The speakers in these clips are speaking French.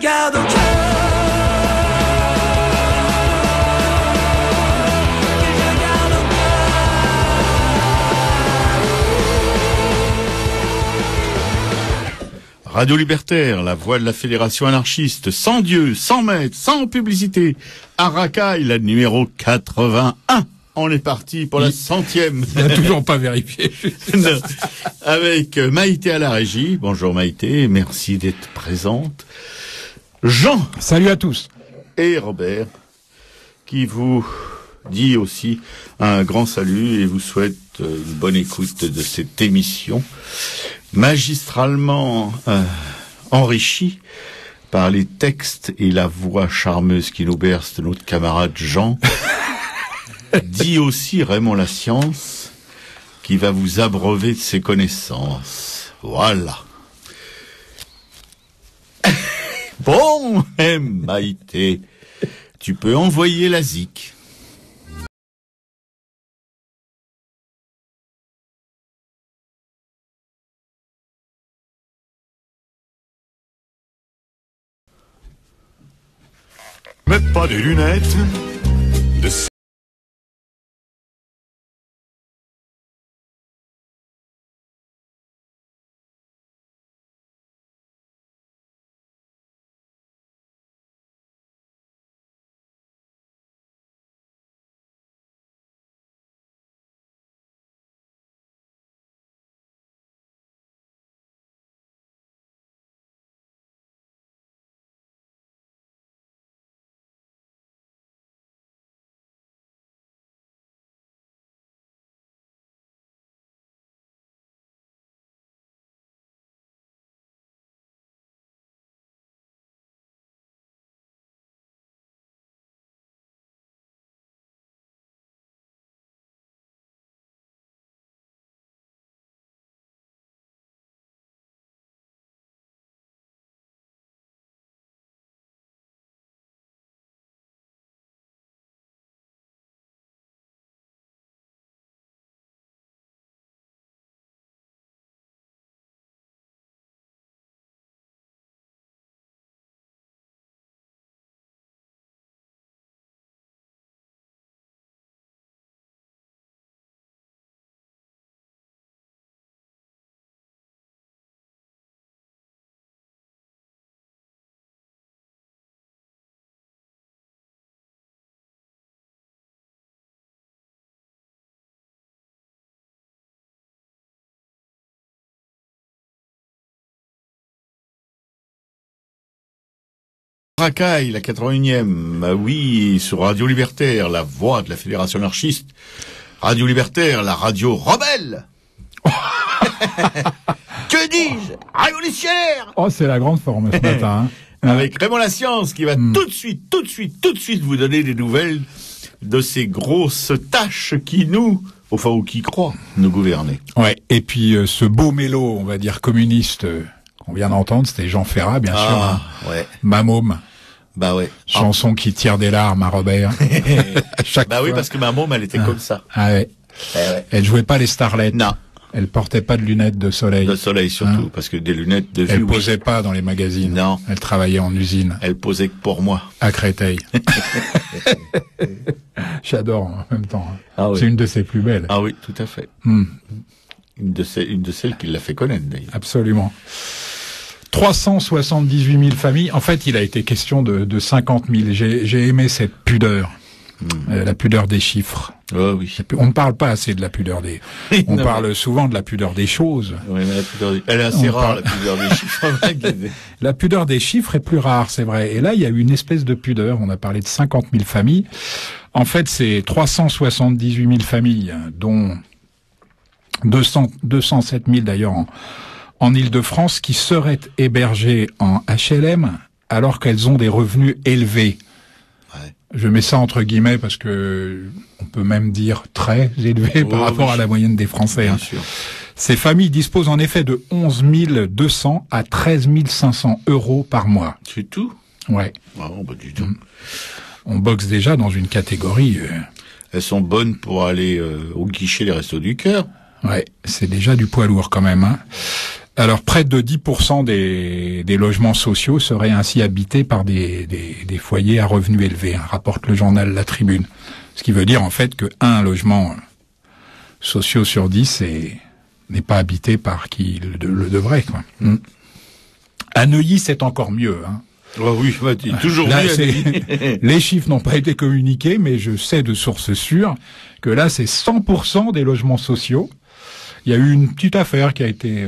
garde au cœur. Radio Libertaire, la voix de la Fédération anarchiste, sans Dieu, sans maître, sans publicité. À Racaille, la numéro 81. On est parti pour la 100e. Il n'a toujours pas vérifié. Non. Avec Maïté à la régie. Bonjour Maïté, merci d'être présente. Jean. Salut à tous. Et Robert, qui vous dit aussi un grand salut et vous souhaite une bonne écoute de cette émission magistralement enrichie par les textes et la voix charmeuse qui nous berce de notre camarade Jean. Dit aussi Raymond La Science, qui va vous abreuver de ses connaissances. Voilà. Bon, Maïté, tu peux envoyer la zik. Mets pas des lunettes de... Racaille, la 81e, oui, sur Radio Libertaire, la voix de la Fédération anarchiste. Radio Libertaire, la radio rebelle. Que dis-je? Révolutionnaire. Oh, c'est la grande forme ce matin. Avec Raymond La Science, qui va tout de suite vous donner des nouvelles de ces grosses tâches qui nous, enfin, ou qui croient, nous gouverner. Ouais. Et puis, ce beau mélo, on va dire communiste, qu'on vient d'entendre, c'était Jean Ferrat, bien sûr. Ah, ouais. Ma môme. Bah ouais. Chanson qui tire des larmes à Robert. Chaque bah fois. oui, parce que ma môme, elle était comme ça. Ah ouais. Ouais. Elle jouait pas les starlettes. Non. Elle portait pas de lunettes de soleil. De soleil surtout, parce que des lunettes de vue. Elle posait pas dans les magazines. Non. Elle travaillait en usine. Elle posait que pour moi. À Créteil. J'adore en même temps. Ah oui. C'est une de ses plus belles. Ah oui, tout à fait. Une de celles qui l'a fait connaître d'ailleurs. Absolument. 378 000 familles. En fait, il a été question de 50 000. J'ai aimé cette pudeur. La pudeur des chiffres. Oh oui. On ne parle pas assez de la pudeur des... On parle souvent de la pudeur des choses. Oui, mais la pudeur elle est assez rare, la pudeur des chiffres. La pudeur des chiffres est plus rare, c'est vrai. Et là, il y a eu une espèce de pudeur. On a parlé de 50 000 familles. En fait, c'est 378 000 familles, dont 207 000 d'ailleurs en Île-de-France, qui seraient hébergées en HLM alors qu'elles ont des revenus élevés. Ouais. Je mets ça entre guillemets parce que on peut même dire très élevés par rapport à la moyenne des Français. Bien sûr. Ces familles disposent en effet de 11 200 à 13 500 euros par mois. C'est tout? Ouais. Ah bon, bah, du tout. On boxe déjà dans une catégorie... Elles sont bonnes pour aller au guichet des Restos du Cœur. Ouais, c'est déjà du poids lourd quand même. Hein. Alors, près de 10% des logements sociaux seraient ainsi habités par des foyers à revenus élevés, rapporte le journal La Tribune. Ce qui veut dire, en fait, que un logement social sur 10 n'est pas habité par qui le devrait, quoi. À Neuilly, c'est encore mieux, hein. Oh oui, toujours là, mieux. Les chiffres n'ont pas été communiqués, mais je sais de sources sûres que là, c'est 100% des logements sociaux. Il y a eu une petite affaire qui a été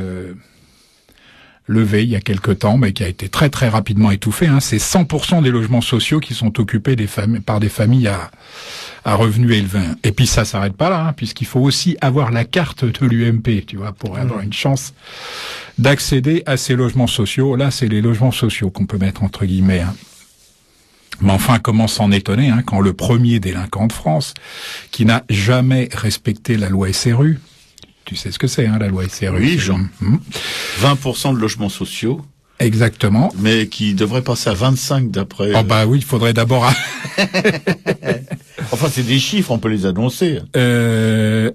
levée il y a quelque temps, mais qui a été très très rapidement étouffée. C'est 100% des logements sociaux qui sont occupés par des familles à revenus élevés. Et puis ça s'arrête pas là, puisqu'il faut aussi avoir la carte de l'UMP, tu vois, pour avoir une chance d'accéder à ces logements sociaux. Là, c'est les logements sociaux qu'on peut mettre entre guillemets. Mais enfin, comment s'en étonner quand le premier délinquant de France, qui n'a jamais respecté la loi SRU, tu sais ce que c'est, la loi SRU. Oui, Jean. 20% de logements sociaux. Exactement. Mais qui devrait passer à 25 d'après... Oh bah oui, il faudrait d'abord... Enfin, c'est des chiffres, on peut les annoncer.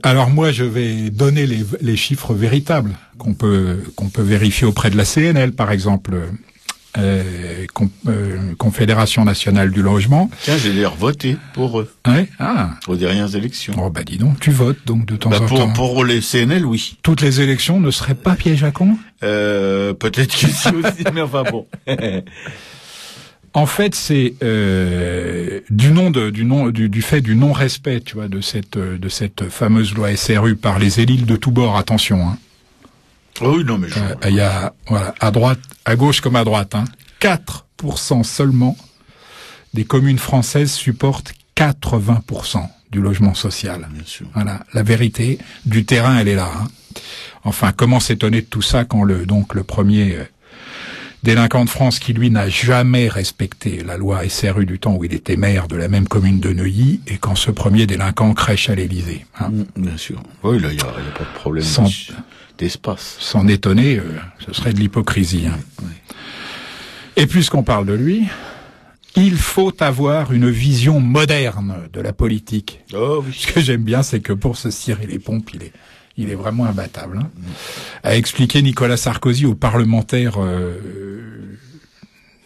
Alors moi, je vais donner les chiffres véritables qu'on peut vérifier auprès de la CNL, par exemple, Confédération nationale du logement. Tiens, j'ai d'ailleurs voté pour eux. Ouais, aux dernières élections. Oh bah dis donc, tu votes donc de temps en temps. Pour les CNL, oui. Toutes les élections ne seraient pas piège à con? Peut-être que si aussi, mais enfin bon. En fait, c'est du fait du non-respect, tu vois, de cette fameuse loi SRU par les élites de tous bords. Attention. Oh oui, non mais il y a à droite, à gauche comme à droite, 4% seulement des communes françaises supportent 80% du logement social. Bien sûr. Voilà, la vérité du terrain, elle est là. Enfin, comment s'étonner de tout ça quand le premier délinquant de France qui, lui, n'a jamais respecté la loi SRU du temps où il était maire de la même commune de Neuilly, et quand ce premier délinquant crèche à l'Élysée. Bien sûr. Oui, là, il n'y a pas de problème d'espace. S'en étonner, ce serait de l'hypocrisie. Oui. Et puisqu'on parle de lui, il faut avoir une vision moderne de la politique. Oh oui. Ce que j'aime bien, c'est que pour se cirer les pompes, il est vraiment imbattable. A expliqué Nicolas Sarkozy aux parlementaires,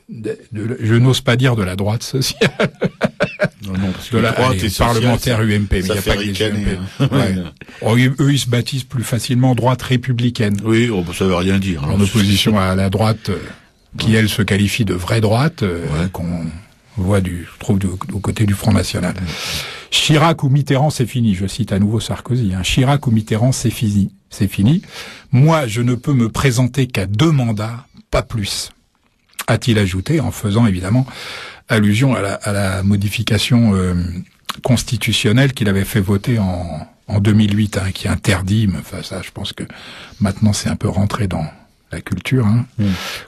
je n'ose pas dire de la droite sociale, non, parce que de la droite et parlementaire UMP, mais il n'y a pas que les UMP. Ouais. Eux, ils se baptisent plus facilement droite républicaine. Oui, ça veut rien dire. En opposition à la droite, qui elle se qualifie de vraie droite, qu'on voit au côté du Front National. Chirac ou Mitterrand, c'est fini. Je cite à nouveau Sarkozy. Chirac ou Mitterrand, c'est fini. C'est fini. Moi, je ne peux me présenter qu'à 2 mandats, pas plus. A-t-il ajouté, en faisant évidemment allusion à la modification constitutionnelle qu'il avait fait voter en 2008, qui interdit, mais enfin ça, je pense que maintenant c'est un peu rentré dans la culture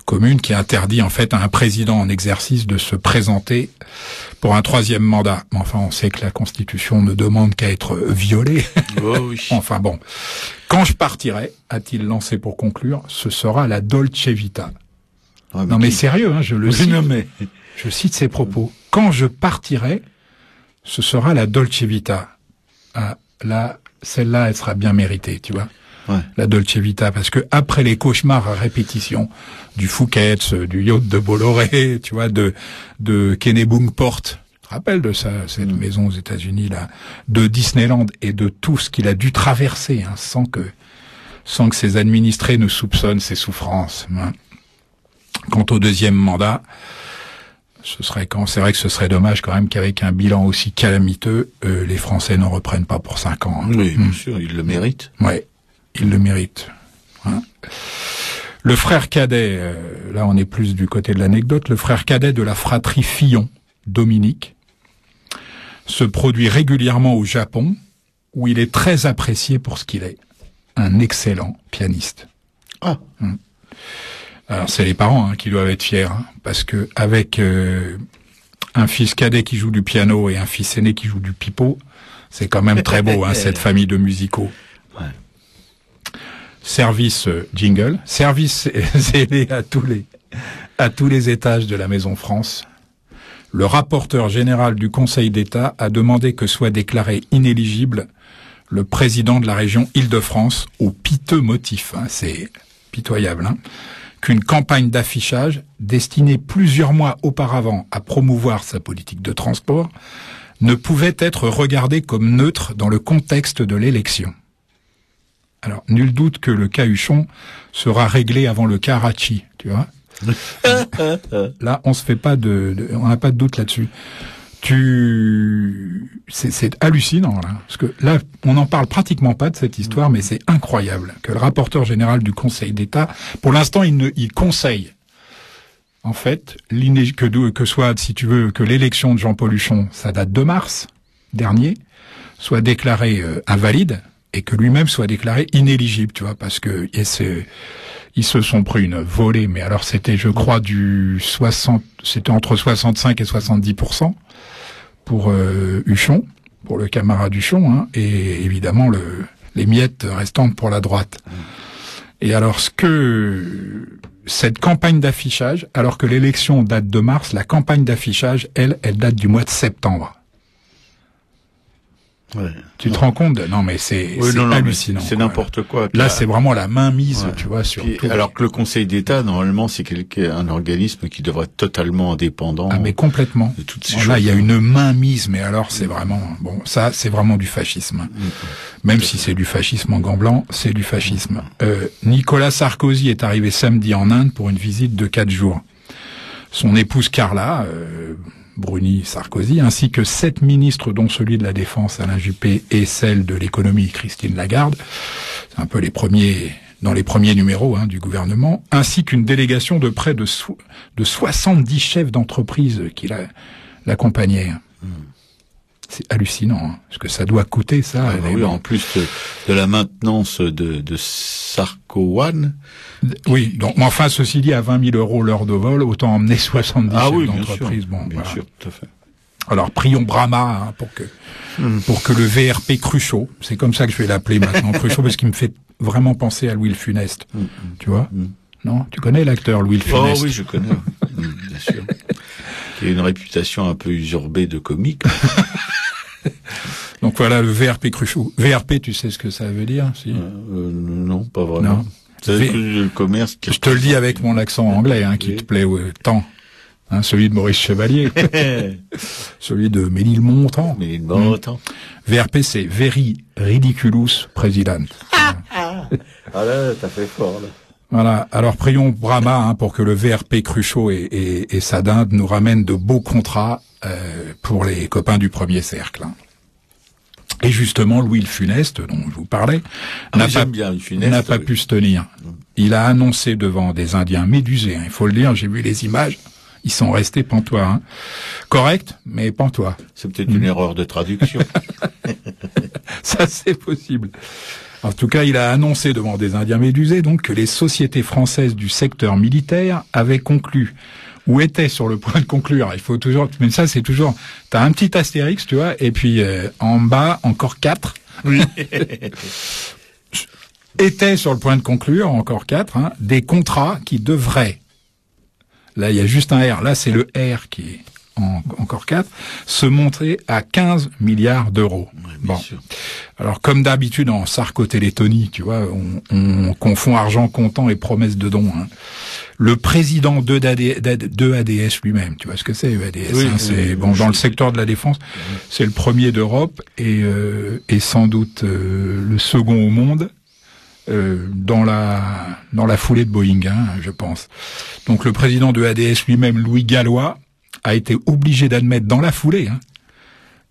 commune, qui interdit en fait à un président en exercice de se présenter pour un 3e mandat. Mais enfin, on sait que la Constitution ne demande qu'à être violée. Oh oui. Enfin bon. Quand je partirai, a-t-il lancé pour conclure, ce sera la Dolce Vita. Non mais sérieux, je le cite. Je cite ses propos. Quand je partirai, ce sera la Dolce Vita. Là, celle-là, elle sera bien méritée, tu vois. Ouais. La Dolce Vita, parce que après les cauchemars à répétition du Fouquet's, du yacht de Bolloré, tu vois, de Kennebunkport, tu te rappelles de ça, cette maison aux États-Unis là, de Disneyland et de tout ce qu'il a dû traverser, sans que ses administrés ne soupçonnent ses souffrances. Quant au 2e mandat, c'est vrai que ce serait dommage quand même qu'avec un bilan aussi calamiteux, les Français n'en reprennent pas pour 5 ans. Oui, bien sûr, ils le méritent. Ouais. Il le mérite. Le frère cadet, là on est plus du côté de l'anecdote, le frère cadet de la fratrie Fillon, Dominique, se produit régulièrement au Japon, où il est très apprécié pour ce qu'il est, un excellent pianiste. Alors c'est les parents qui doivent être fiers, parce que avec un fils cadet qui joue du piano et un fils aîné qui joue du pipeau, c'est quand même très beau, cette famille de musicaux. Ouais. Service jingle, service aidé à tous les étages de la Maison France. Le rapporteur général du Conseil d'État a demandé que soit déclaré inéligible le président de la région Île-de-France au piteux motif. C'est pitoyable, hein, qu'une campagne d'affichage destinée plusieurs mois auparavant à promouvoir sa politique de transport ne pouvait être regardée comme neutre dans le contexte de l'élection. Alors, nul doute que le cas Huchon sera réglé avant le cas Racci, tu vois. Là, on n'a pas de doute là-dessus. C'est hallucinant, là. Parce que là, on n'en parle pratiquement pas de cette histoire, mais c'est incroyable que le rapporteur général du Conseil d'État, pour l'instant, il conseille, en fait, que soit, si tu veux, que l'élection de Jean-Paul Huchon, ça date de mars dernier, soit déclarée invalide, et que lui-même soit déclaré inéligible, tu vois, parce que ils se sont pris une volée, mais alors c'était, je crois, c'était entre 65 et 70% pour Huchon, pour le camarade Huchon, hein, et évidemment les miettes restantes pour la droite. Et alors cette campagne d'affichage, alors que l'élection date de mars, la campagne d'affichage, elle date du mois de septembre. Ouais. Tu te rends compte? Non, mais c'est hallucinant. C'est n'importe quoi. Là, c'est vraiment la main mise, tu vois, sur tout. Alors que le Conseil d'État, normalement, c'est un organisme qui devrait être totalement indépendant. Ah, mais complètement. De toutes ces choses. Là, il y a une main mise, mais alors c'est vraiment, bon, ça, c'est vraiment du fascisme. Même si c'est du fascisme en gants blancs, c'est du fascisme. Nicolas Sarkozy est arrivé samedi en Inde pour une visite de 4 jours. Son épouse Carla, Bruni Sarkozy, ainsi que 7 ministres, dont celui de la Défense, Alain Juppé, et celle de l'économie, Christine Lagarde. C'est un peu dans les premiers numéros du gouvernement, ainsi qu'une délégation de près de 70 chefs d'entreprise qui l'accompagnaient. C'est hallucinant, ce que ça doit coûter, ça. Oui, en plus de la maintenance de Sarko One. Oui, donc, mais enfin, ceci dit, à 20 000 € l'heure de vol, autant emmener 70 chefs d'entreprise. Bien sûr, tout à fait. Alors, prions Brahma, pour que le VRP Cruchot, c'est comme ça que je vais l'appeler maintenant, Cruchot, parce qu'il me fait vraiment penser à Louis le Funeste. Tu vois? Non? Tu connais l'acteur Louis le Funeste? Oh oui, je connais. Bien sûr. Qui a une réputation un peu usurpée de comique. Donc voilà, le VRP Cruchot. VRP, tu sais ce que ça veut dire? Si. Non, pas vraiment. Non. C'est le commerce. Je te le dis avec mon accent anglais, qui te plaît tant. Celui de Maurice Chevalier. Celui de Ménilmontant. Ménilmontant. VRP, c'est Very Ridiculous President. Ah là, t'as fait fort, là. Voilà. Alors prions Brahma pour que le VRP Cruchot et sa dinde nous ramènent de beaux contrats pour les copains du premier cercle. Et justement, Louis le Funeste, dont je vous parlais, n'a pas pu se tenir. Il a annoncé devant des Indiens médusés, il faut le dire, j'ai vu les images, ils sont restés pantois. Correct, mais pantois. C'est peut-être une erreur de traduction. Ça, c'est possible. En tout cas, il a annoncé devant des Indiens médusés donc que les sociétés françaises du secteur militaire avaient conclu ou étaient sur le point de conclure. Il faut toujours, mais ça c'est toujours, t'as un petit astérix, tu vois, et puis en bas encore 4. Oui. Étaient sur le point de conclure, encore 4, des contrats qui devraient, là il y a juste un R, là c'est le R qui est encore 4, se monter à 15 milliards d'euros. Oui, sûr. Alors comme d'habitude en Sarko-Télétonie, tu vois, on confond argent comptant et promesse de don. Le président de ADS lui-même, tu vois ce que c'est EADS, c'est dans le secteur de la défense, c'est le premier d'Europe et sans doute le second au monde. Dans la foulée de Boeing, je pense. Donc le président de ADS lui-même, Louis Gallois, a été obligé d'admettre dans la foulée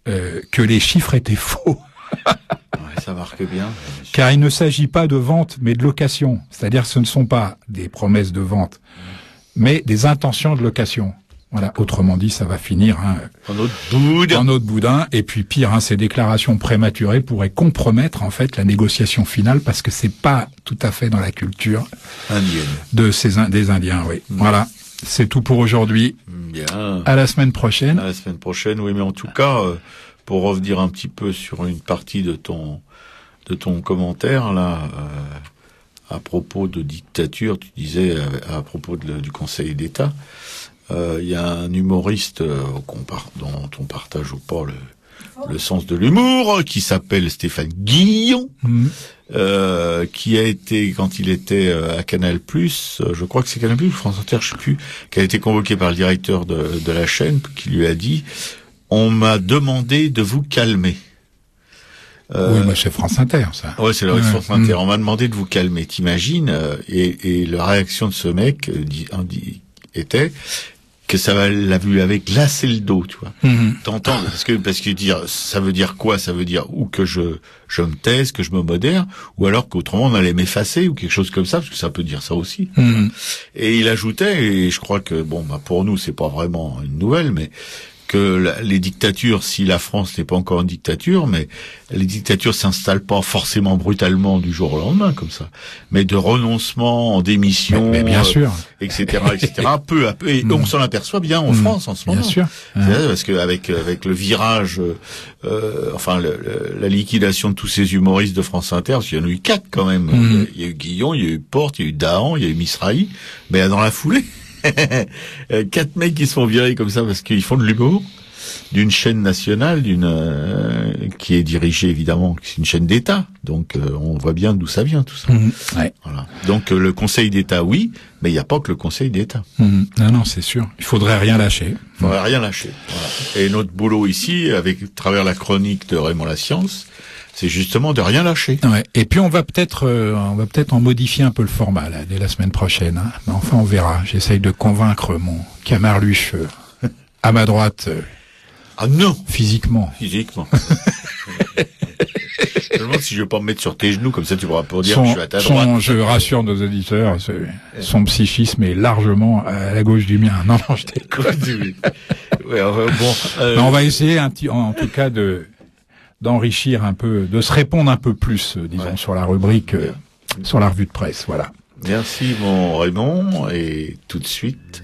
que les chiffres étaient faux. Ouais, ça marque bien. Car il ne s'agit pas de vente, mais de location. C'est-à-dire ce ne sont pas des promesses de vente, mais des intentions de location. Voilà. Autrement dit, ça va finir en autre boudin. Et puis pire, ces déclarations prématurées pourraient compromettre en fait la négociation finale parce que c'est pas tout à fait dans la culture indienne des Indiens. Oui. Voilà. C'est tout pour aujourd'hui. Bien. À la semaine prochaine. À la semaine prochaine, oui, mais en tout cas, pour revenir un petit peu sur une partie de ton commentaire là, à propos de dictature, tu disais à propos du Conseil d'État, il y a un humoriste dont on partage ou pas le sens de l'humour, qui s'appelle Stéphane Guillon, qui a été, quand il était à Canal+, je crois que c'est Canal+, France Inter, je sais plus, qui a été convoqué par le directeur de la chaîne, qui lui a dit « On m'a demandé de vous calmer ». Oui, mais c'est France Inter, ça. Ouais, c'est le France Inter. On m'a demandé de vous calmer, t'imagines, et la réaction de ce mec était que ça lui avait glacé le dos, tu vois. T'entends, parce que dire, ça veut dire quoi? Ça veut dire ou que je me taise, que je me modère, ou alors qu'autrement on allait m'effacer, ou quelque chose comme ça, parce que ça peut dire ça aussi. Et il ajoutait, et je crois que, pour nous, c'est pas vraiment une nouvelle, mais que les dictatures, si la France n'est pas encore une dictature, mais les dictatures s'installent pas forcément brutalement du jour au lendemain comme ça, mais de renoncement, en démission, mais bien sûr, etc., peu à peu. Et on s'en aperçoit bien en France en ce moment. Bien sûr, parce que avec le virage, la liquidation de tous ces humoristes de France Inter, parce qu'il y en a eu 4 quand même. Il y a eu Guillon, il y a eu Porte, il y a eu Dahan, il y a eu Misrahi, mais dans la foulée. 4 mecs qui se font virer comme ça parce qu'ils font de l'humour d'une chaîne nationale, qui est dirigée évidemment, c'est une chaîne d'État, donc on voit bien d'où ça vient tout ça. Ouais. Voilà. Donc le Conseil d'État, oui, mais il n'y a pas que le Conseil d'État. Non, c'est sûr. Il faudrait rien lâcher. Il faudrait rien lâcher. Voilà. Et notre boulot ici, à travers la chronique de Raymond Lascience, c'est justement de rien lâcher. Ouais. Et puis on va peut-être en modifier un peu le format là, dès la semaine prochaine. Hein. Mais enfin, on verra. J'essaye de convaincre mon camarluche à ma droite. Ah non, physiquement. Je me demande si je vais pas me mettre sur tes genoux, comme ça tu pourras pas dire que je suis à ta droite. Je rassure nos auditeurs, son psychisme est largement à la gauche du mien. Non, je déconne. Ouais, on va essayer en tout cas d'enrichir un peu, de se répondre un peu plus, disons, sur la rubrique, sur la revue de presse, voilà. Merci mon Raymond, et tout de suite...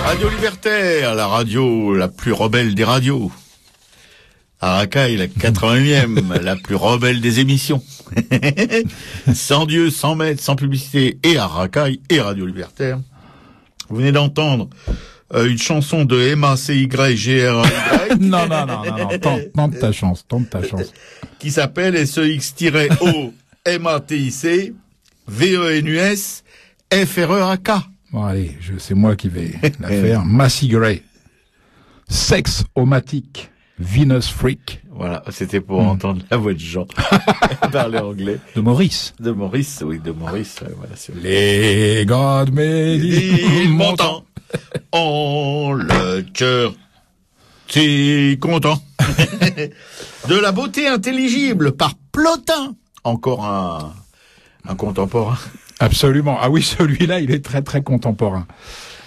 Radio Libertaire, la radio la plus rebelle des radios. Arakaï, la 81e, la plus rebelle des émissions. Sans Dieu, sans maître, sans publicité, et Arakaï, et Radio Libertaire. Vous venez d'entendre une chanson de MACYGRAY. Non, tente ta chance. Qui s'appelle SEX-O MATIC VENUS FREAK. Bon, allez, c'est moi qui vais la faire. Macy Gray. Sex-O-Matic. Venus Freak. Voilà, c'était pour entendre la voix de Jean parler anglais. De Maurice. Voilà. Les God made montant. On le cœur. C'est content. De la beauté intelligible par Plotin. Encore un contemporain. Absolument. Ah oui, celui-là, il est très très contemporain.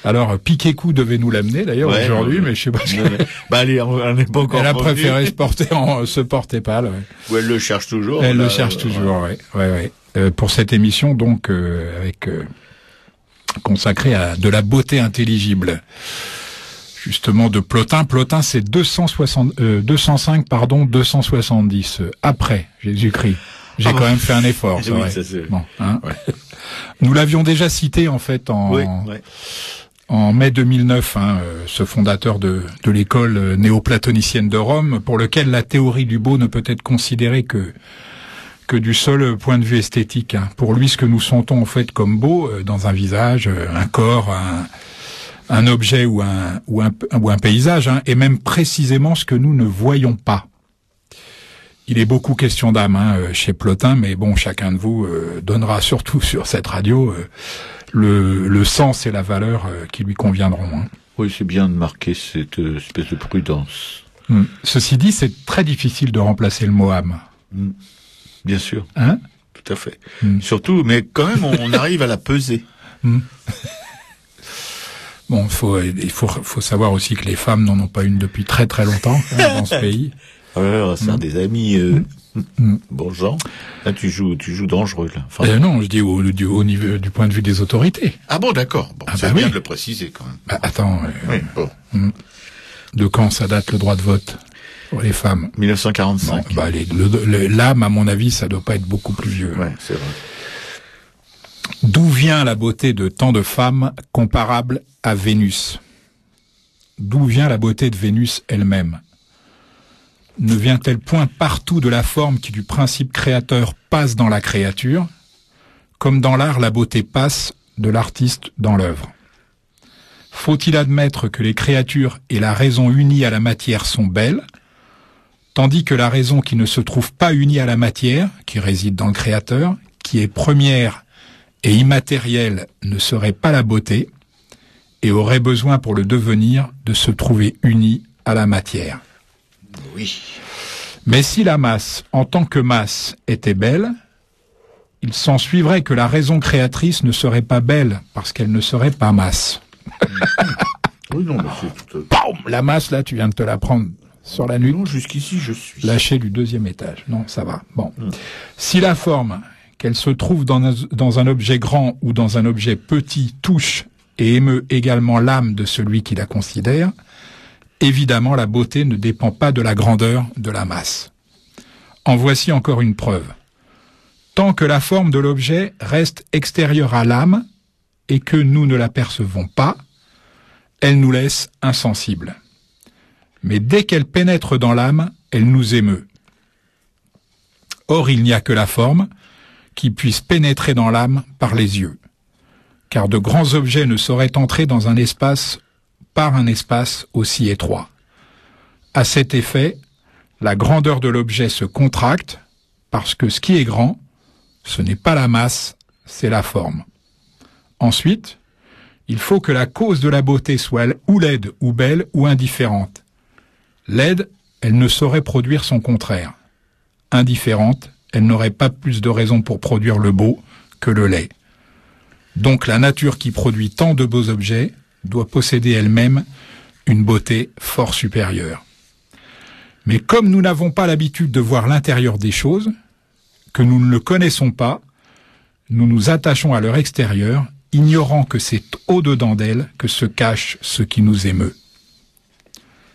Alors, Piquet-Cou devait nous l'amener d'ailleurs aujourd'hui, mais je sais pas ce que... Bah allez, on n'est pas encore. Elle a préféré se porter pâle. Ouais. Ou elle le cherche toujours. Elle le cherche toujours, ouais. Pour cette émission, donc, consacrée à de la beauté intelligible. Justement, de Plotin. Plotin, c'est 205, 270 après Jésus-Christ. J'ai quand même fait un effort, c'est vrai. Bon, hein. Ouais. Nous l'avions déjà cité en fait en mai 2009, ce fondateur de l'école néoplatonicienne de Rome, pour lequel la théorie du beau ne peut être considérée que du seul point de vue esthétique. Pour lui, ce que nous sentons en fait comme beau dans un visage, un corps, un objet ou un paysage, et même précisément ce que nous ne voyons pas. Il est beaucoup question d'âme chez Plotin, mais bon, chacun de vous donnera surtout sur cette radio le sens et la valeur qui lui conviendront. Oui, c'est bien de marquer cette espèce de prudence. Ceci dit, c'est très difficile de remplacer le mot âme. Bien sûr. Tout à fait. Surtout, mais quand même, on arrive à la peser. Bon, il faut savoir aussi que les femmes n'en ont pas une depuis très très longtemps dans ce pays. Alors, c'est des amis. Bon, Jean, là tu joues dangereux là. Enfin, non, je dis au niveau du point de vue des autorités. Ah bon, d'accord. Bon, c'est bien de le préciser quand même. Attends. Oui, bon. De quand ça date le droit de vote pour les femmes? 1945. L'âme, à mon avis, ça doit pas être beaucoup plus vieux. Ouais, c'est vrai. D'où vient la beauté de tant de femmes comparables à Vénus? D'où vient la beauté de Vénus elle-même? Ne vient-elle point partout de la forme qui du principe créateur passe dans la créature, comme dans l'art la beauté passe de l'artiste dans l'œuvre? Faut-il admettre que les créatures et la raison unies à la matière sont belles, tandis que la raison qui ne se trouve pas unie à la matière, qui réside dans le créateur, qui est première et immatérielle, ne serait pas la beauté, et aurait besoin pour le devenir de se trouver unie à la matière? Oui. Mais si la masse, en tant que masse, était belle, il s'en suivrait que la raison créatrice ne serait pas belle, parce qu'elle ne serait pas masse. Oui, non, mais c'est tout... Boum, la masse, là, tu viens de te la prendre sur la nuque. Non, jusqu'ici, je suis... Lâché du 2e étage. Non, ça va. Bon. Si la forme, qu'elle se trouve dans un objet grand ou dans un objet petit, touche et émeut également l'âme de celui qui la considère, évidemment, la beauté ne dépend pas de la grandeur de la masse. En voici encore une preuve. Tant que la forme de l'objet reste extérieure à l'âme et que nous ne l'apercevons pas, elle nous laisse insensibles. Mais dès qu'elle pénètre dans l'âme, elle nous émeut. Or, il n'y a que la forme qui puisse pénétrer dans l'âme par les yeux, car de grands objets ne sauraient entrer dans un espace par un espace aussi étroit. À cet effet, la grandeur de l'objet se contracte, parce que ce qui est grand, ce n'est pas la masse, c'est la forme. Ensuite, il faut que la cause de la beauté soit ou laide, ou belle, ou indifférente. Laide, elle ne saurait produire son contraire. Indifférente, elle n'aurait pas plus de raison pour produire le beau que le laid. Donc la nature qui produit tant de beaux objets doit posséder elle-même une beauté fort supérieure. Mais comme nous n'avons pas l'habitude de voir l'intérieur des choses, que nous ne le connaissons pas, nous nous attachons à leur extérieur ignorant que c'est au-dedans d'elle que se cache ce qui nous émeut.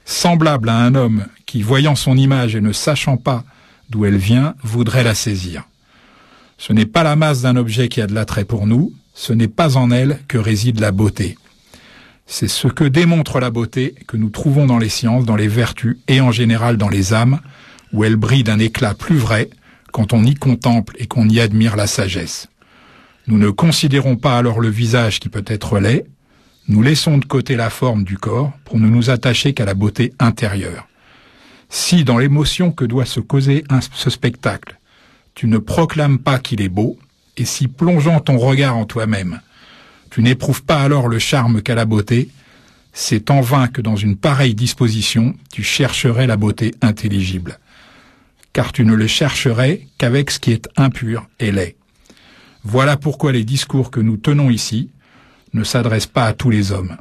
Semblable à un homme qui, voyant son image et ne sachant pas d'où elle vient, voudrait la saisir. Ce n'est pas la masse d'un objet qui a de l'attrait pour nous, ce n'est pas en elle que réside la beauté. C'est ce que démontre la beauté que nous trouvons dans les sciences, dans les vertus et en général dans les âmes, où elle brille d'un éclat plus vrai quand on y contemple et qu'on y admire la sagesse. Nous ne considérons pas alors le visage qui peut être laid, nous laissons de côté la forme du corps pour ne nous attacher qu'à la beauté intérieure. Si, dans l'émotion que doit se causer ce spectacle, tu ne proclames pas qu'il est beau, et si, plongeant ton regard en toi-même, tu n'éprouves pas alors le charme qu'a la beauté, c'est en vain que dans une pareille disposition, tu chercherais la beauté intelligible. Car tu ne le chercherais qu'avec ce qui est impur et laid. Voilà pourquoi les discours que nous tenons ici ne s'adressent pas à tous les hommes.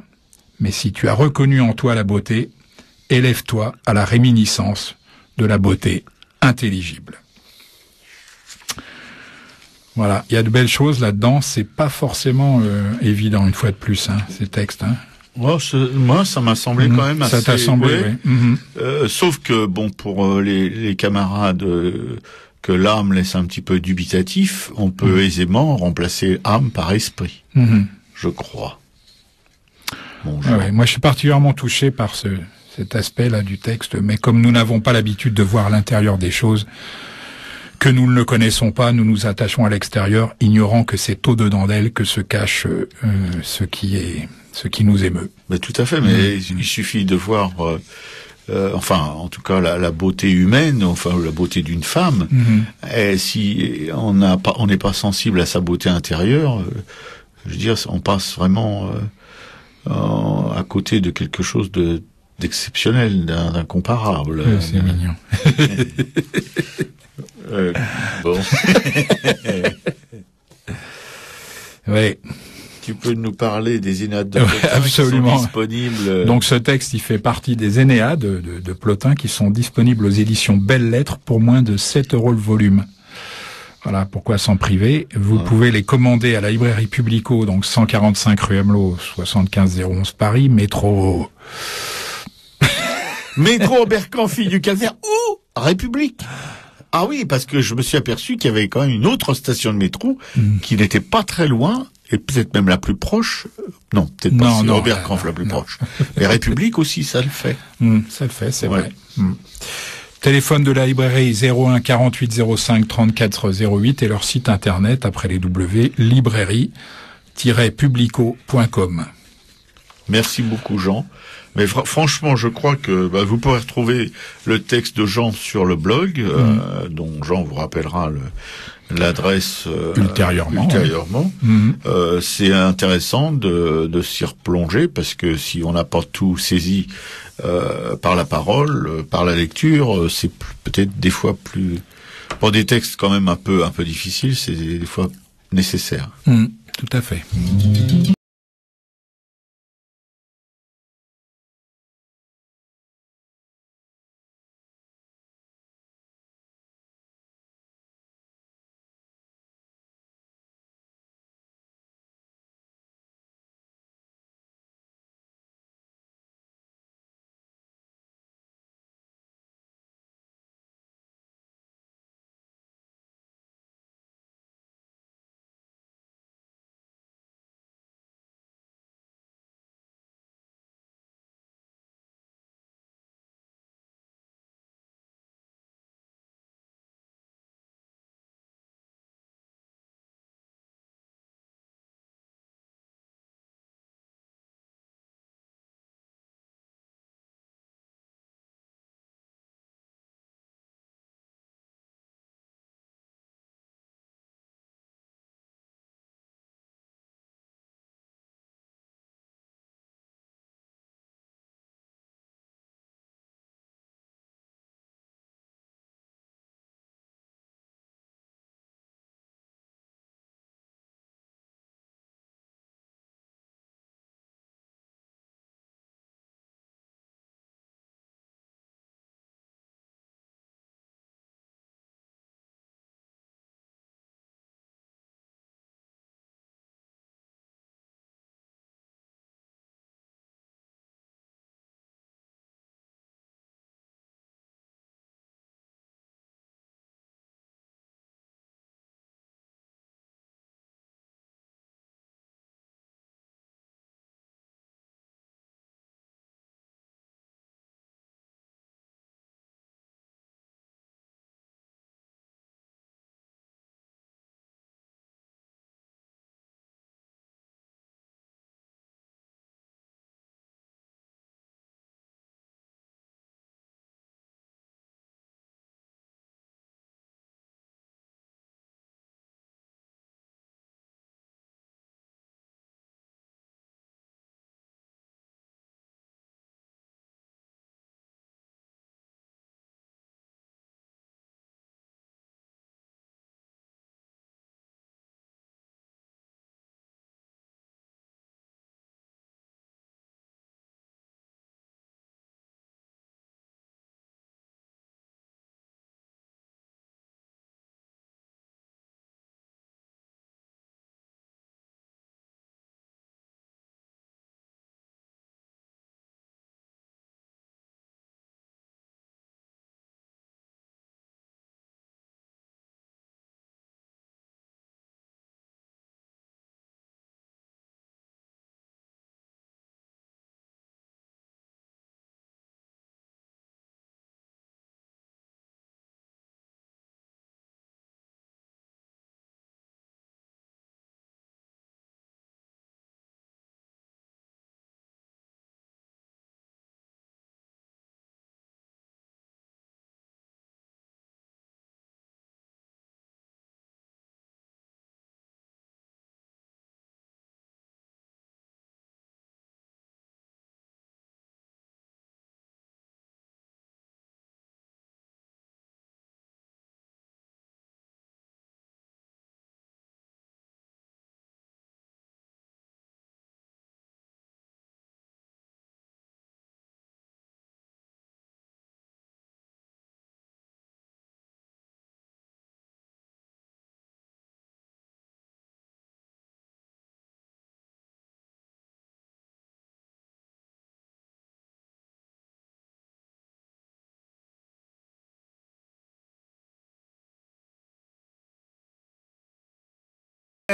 Mais si tu as reconnu en toi la beauté, élève-toi à la réminiscence de la beauté intelligible. Voilà, il y a de belles choses là-dedans, c'est pas forcément évident une fois de plus, ces textes. Moi, ça m'a semblé quand même assez... Ça t'a semblé, oui. Sauf que, bon, pour les camarades que l'âme laisse un petit peu dubitatif, on peut aisément remplacer âme par esprit, je crois. Bon, ouais, moi, je suis particulièrement touché par cet aspect-là du texte, mais comme nous n'avons pas l'habitude de voir l'intérieur des choses, que nous ne le connaissons pas, nous nous attachons à l'extérieur, ignorant que c'est au-dedans d'elle que se cache ce qui nous émeut. Mais tout à fait, mais il suffit de voir, enfin, en tout cas, la beauté humaine, enfin, la beauté d'une femme. Et si on n'est pas sensible à sa beauté intérieure, je veux dire, on passe vraiment à côté de quelque chose d'exceptionnel, d'incomparable. C'est mignon. Bon. Oui. Tu peux nous parler des Énéades de Plotin absolument. Qui sont disponibles. Donc ce texte, il fait partie des Énéades de Plotin qui sont disponibles aux éditions Belles Lettres pour moins de 7 € le volume. Voilà, pourquoi s'en priver. Vous pouvez les commander à la librairie Publico, donc 145 rue Amelot, 75 011 Paris, métro... Métro Bercanfille du Calvaire ou République. Ah oui, parce que je me suis aperçu qu'il y avait quand même une autre station de métro qui n'était pas très loin, et peut-être même la plus proche. Non, peut-être pas c'est Robert Kampf la plus proche. Mais République aussi, ça le fait. Ça le fait, c'est vrai. Téléphone de la librairie 01 48 05 34 08 et leur site internet après les W, librairie-publico.com. Merci beaucoup, Jean. Mais franchement, je crois que vous pourrez retrouver le texte de Jean sur le blog, dont Jean vous rappellera l'adresse ultérieurement. C'est intéressant de s'y replonger, parce que si on n'a pas tout saisi par la parole, par la lecture, c'est peut-être des fois plus... Pour des textes quand même un peu difficiles, c'est des fois nécessaire. Tout à fait.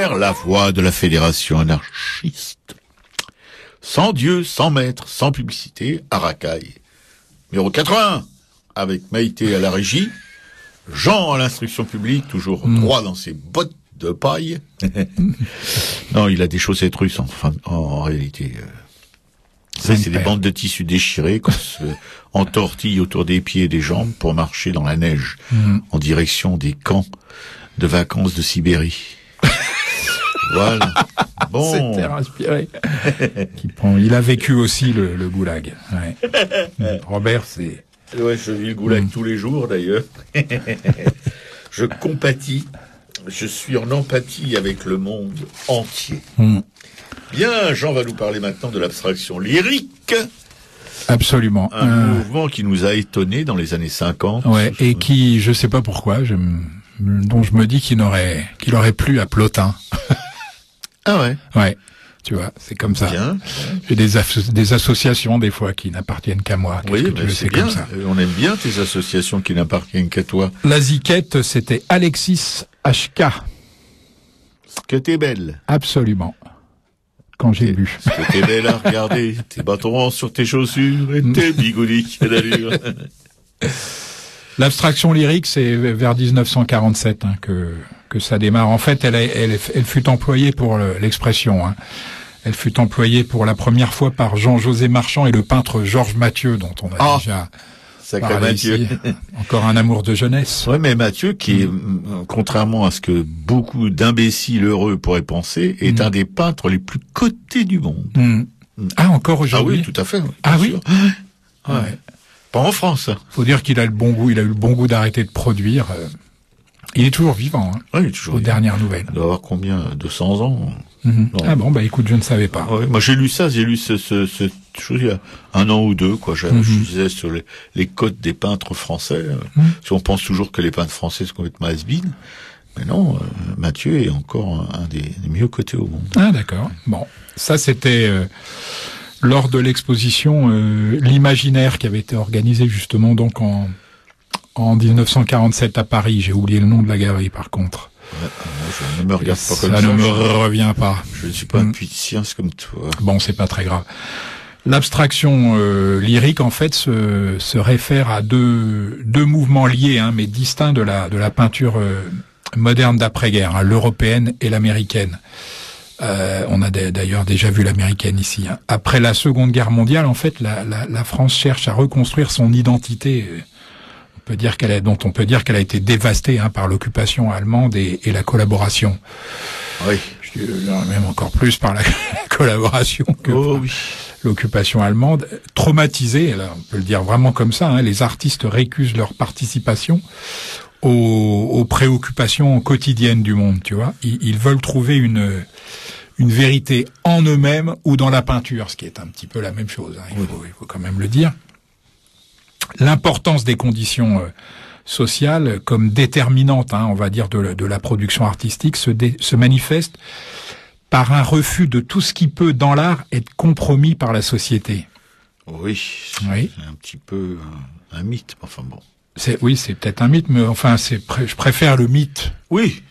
la voix de la fédération anarchiste. Sans Dieu, sans maître, sans publicité, à racaille. Numéro 80, avec Maïté à la régie, Jean à l'instruction publique, toujours droit dans ses bottes de paille. Non, il a des chaussettes russes en réalité. C'est des bandes de tissu déchirées qu'on se entortille autour des pieds et des jambes pour marcher dans la neige en direction des camps de vacances de Sibérie. Voilà. Bon. C'était inspiré. Il a vécu aussi le goulag. Ouais. Robert, c'est... Ouais, je vis le goulag tous les jours d'ailleurs. Je compatis. Je suis en empathie avec le monde entier. Bien, Jean va nous parler maintenant de l'abstraction lyrique. Absolument. Un mouvement qui nous a étonnés dans les années 50. Ouais, et qui, je sais pas pourquoi, dont je me dis qu'il aurait plu à Plotin. Ah ouais. Ouais. Tu vois, c'est comme ça. Bien. J'ai des associations des fois qui n'appartiennent qu'à moi. Oui, c'est bien. Comme ça. On aime bien tes associations qui n'appartiennent qu'à toi. La ziquette, c'était Alexis HK. Ce que t'es belle. Absolument. Quand j'ai lu. Ce que t'es belle à regarder, tes bâtons sur tes chaussures et tes bigoudis d'allure. L'abstraction lyrique, c'est vers 1947 que ça démarre. En fait, elle fut employée pour l'expression. Elle fut employée pour la première fois par Jean-José Marchand et le peintre Georges Mathieu, dont on a déjà parlé ici. Encore un amour de jeunesse. Ouais, mais Mathieu, qui est, contrairement à ce que beaucoup d'imbéciles heureux pourraient penser, est un des peintres les plus cotés du monde. Ah, encore aujourd'hui? Ah oui, tout à fait. Ah oui? Sûr. Ouais. Pas en France. Faut dire qu'il a le bon goût. Il a eu le bon goût d'arrêter de produire. Il est toujours vivant. Oui, il est toujours aux vivant. dernières nouvelles. Il doit avoir combien? 200 ans. Ah bon, bah écoute, je ne savais pas. Ouais, moi j'ai lu ce chose il y a 1 an ou 2, quoi. Je disais sur les cotes des peintres français. Si on pense toujours que les peintres français sont complètement has-been. Mais non, Mathieu est encore un des mieux cotés au monde. Ah d'accord. Bon, ça c'était lors de l'exposition l'imaginaire qui avait été organisée justement donc en 1947 à Paris. J'ai oublié le nom de la galerie par contre. Je ne me regarde pas comme ça. Ça ne me revient pas. Je ne suis pas un puits de science comme toi. Bon, c'est pas très grave. L'abstraction lyrique, en fait, se réfère à deux mouvements liés, mais distincts de la peinture moderne d'après-guerre, l'européenne et l'américaine. On a d'ailleurs déjà vu l'américaine ici. Après la Seconde Guerre mondiale, en fait, la France cherche à reconstruire son identité. On peut dire qu'elle a été dévastée par l'occupation allemande et la collaboration. Oui. Je dirais même encore plus par la collaboration que l'occupation allemande. Traumatisée, là, on peut le dire vraiment comme ça, les artistes récusent leur participation aux préoccupations quotidiennes du monde, tu vois. Ils veulent trouver une vérité en eux-mêmes ou dans la peinture, ce qui est un petit peu la même chose, il faut quand même le dire. L'importance des conditions sociales comme déterminante, on va dire, de la production artistique se manifeste par un refus de tout ce qui peut, dans l'art, être compromis par la société. Oui, c'est un petit peu un mythe, enfin bon. C'est peut-être un mythe, mais enfin, je préfère le mythe. Oui.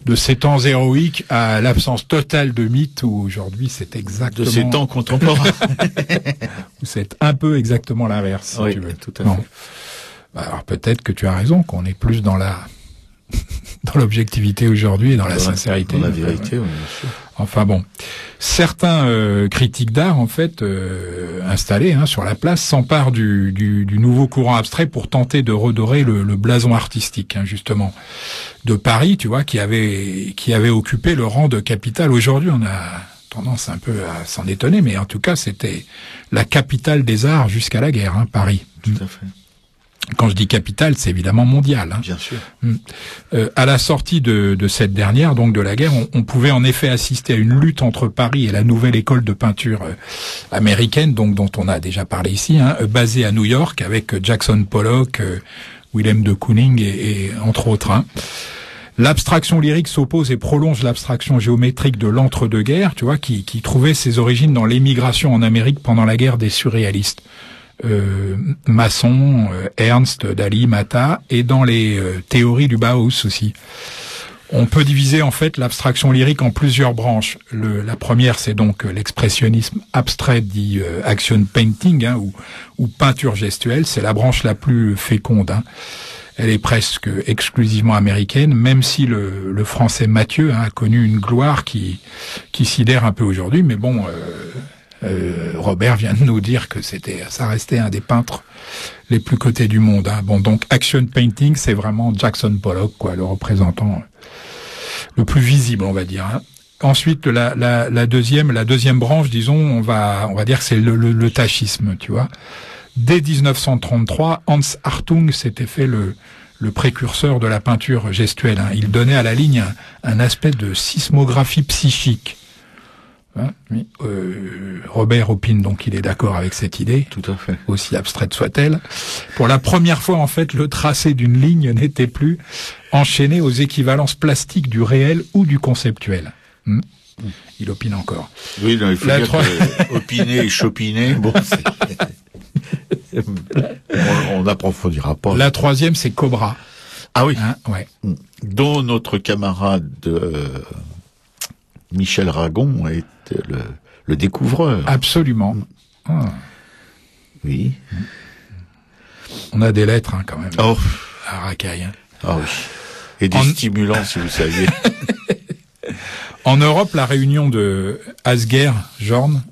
De ces temps héroïques à l'absence totale de mythe où aujourd'hui c'est exactement... De ces temps contemporains. Où c'est un peu exactement l'inverse, si tu veux. Tout à fait. Bah, alors peut-être que tu as raison, qu'on est plus dans l'objectivité aujourd'hui et dans la sincérité. Dans la vérité, oui, bien sûr. Enfin bon. Certains critiques d'art, en fait, installés sur la place, s'emparent du nouveau courant abstrait pour tenter de redorer le blason artistique, justement, de Paris, tu vois, qui avait occupé le rang de capitale. Aujourd'hui, on a tendance un peu à s'en étonner, mais en tout cas, c'était la capitale des arts jusqu'à la guerre, Paris. Tout à fait. Quand je dis capitale, c'est évidemment mondial. Bien sûr. À la sortie de cette dernière, donc de la guerre, on pouvait en effet assister à une lutte entre Paris et la nouvelle école de peinture américaine, donc dont on a déjà parlé ici, basée à New York avec Jackson Pollock, Willem de Kooning et entre autres. L'abstraction lyrique s'oppose et prolonge l'abstraction géométrique de l'entre-deux-guerres, tu vois, qui trouvait ses origines dans l'émigration en Amérique pendant la guerre des surréalistes. Masson, Ernst, Dali, Mata, et dans les théories du Bauhaus aussi. On peut diviser en fait l'abstraction lyrique en plusieurs branches. La première, c'est donc l'expressionnisme abstrait dit action painting, hein, ou peinture gestuelle. C'est la branche la plus féconde. Hein. Elle est presque exclusivement américaine, même si le français Mathieu a connu une gloire qui sidère un peu aujourd'hui. Mais bon, Robert vient de nous dire que ça restait un des peintres les plus cotés du monde. Hein. Bon, donc action painting, c'est vraiment Jackson Pollock, quoi, le représentant le plus visible, on va dire. Hein. Ensuite, la deuxième branche, disons, on va dire que c'est le tachisme, tu vois. Dès 1933, Hans Hartung s'était fait le précurseur de la peinture gestuelle. Hein. Il donnait à la ligne un aspect de sismographie psychique. Hein, oui. Robert opine donc qu'il est d'accord avec cette idée, tout à fait, aussi abstraite soit-elle. Pour la première fois, en fait, le tracé d'une ligne n'était plus enchaîné aux équivalences plastiques du réel ou du conceptuel. Il opine encore. Oui, non, il faut dire que opiner et chopiner, bon, on n'approfondira pas. La troisième, c'est Cobra. Ah oui, hein, ouais. Dont notre camarade Michel Ragon a été le découvreur. Absolument. Ah. Oui. On a des lettres, hein, quand même. Oh. À Racaille. Hein. Ah oui. Et des stimulants, si vous saviez. En Europe, la réunion de Asger, non,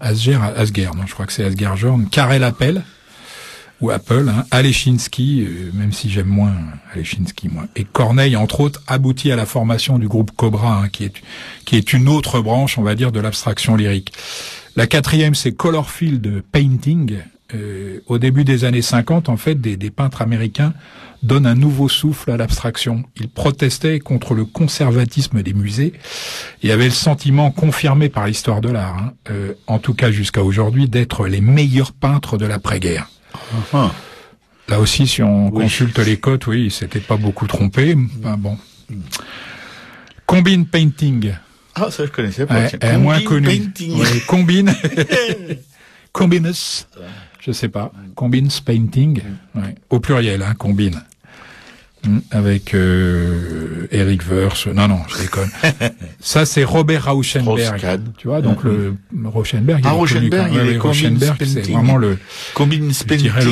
je crois que c'est Asger-Jorn, Karel Appel, ou Apple, hein, Alechinsky, même si j'aime moins Alechinsky, moi, et Corneille, entre autres, aboutit à la formation du groupe Cobra, hein, qui est une autre branche, on va dire, de l'abstraction lyrique. La quatrième, c'est Colorfield Painting. Au début des années 50, en fait, des peintres américains donnent un nouveau souffle à l'abstraction. Ils protestaient contre le conservatisme des musées et avaient le sentiment, confirmé par l'histoire de l'art, hein, en tout cas jusqu'à aujourd'hui, d'être les meilleurs peintres de l'après-guerre. Uh-huh. Là aussi, si on consulte les cotes, oui, il s'était pas beaucoup trompé. Ben bon. Combine Painting. Ah, ça je connaissais pas. Moins connu. Oui, Combine. Combinus. Je sais pas. Combines Painting. Ouais. Au pluriel, hein, Combine. Avec Eric Verse. Non, je déconne. Ça, c'est Robert Rauschenberg. Roscad. Tu vois, donc le Rauschenberg. Rauschenberg, Rauschenberg, c'est vraiment le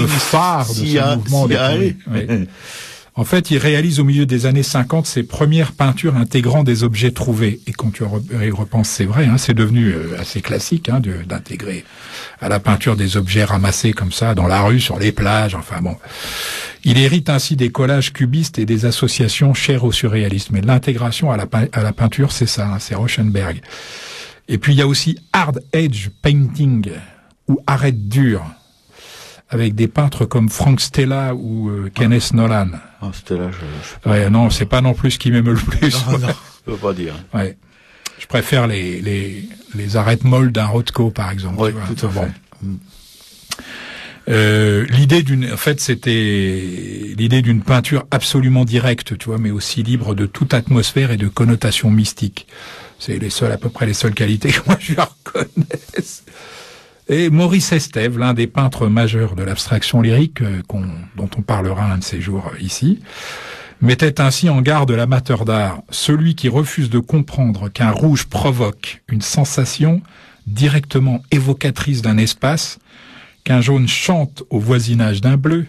phare de ce mouvement. En fait, il réalise au milieu des années 50 ses premières peintures intégrant des objets trouvés. Et quand tu y repenses, c'est vrai, hein, c'est devenu assez classique, hein, d'intégrer à la peinture des objets ramassés comme ça dans la rue, sur les plages, enfin bon. Il hérite ainsi des collages cubistes et des associations chères au surréalisme. Mais l'intégration à la peinture, c'est ça, hein, c'est Rauschenberg. Et puis il y a aussi Hard Edge Painting, ou arrête dur, avec des peintres comme Frank Stella ou Kenneth Nolan. Ah, Stella, ouais, non, c'est pas non plus ce qui m'aime le plus. Non, je peux pas dire. Ouais. Je préfère les arêtes molles d'un Rothko, par exemple. Oui, tout à fait. C'était l'idée d'une peinture absolument directe, tu vois, mais aussi libre de toute atmosphère et de connotation mystique. C'est à peu près les seules qualités que moi je la reconnaisse. Et Maurice Estève, l'un des peintres majeurs de l'abstraction lyrique, dont on parlera un de ces jours ici, mettait ainsi en garde l'amateur d'art, celui qui refuse de comprendre qu'un rouge provoque une sensation directement évocatrice d'un espace, qu'un jaune chante au voisinage d'un bleu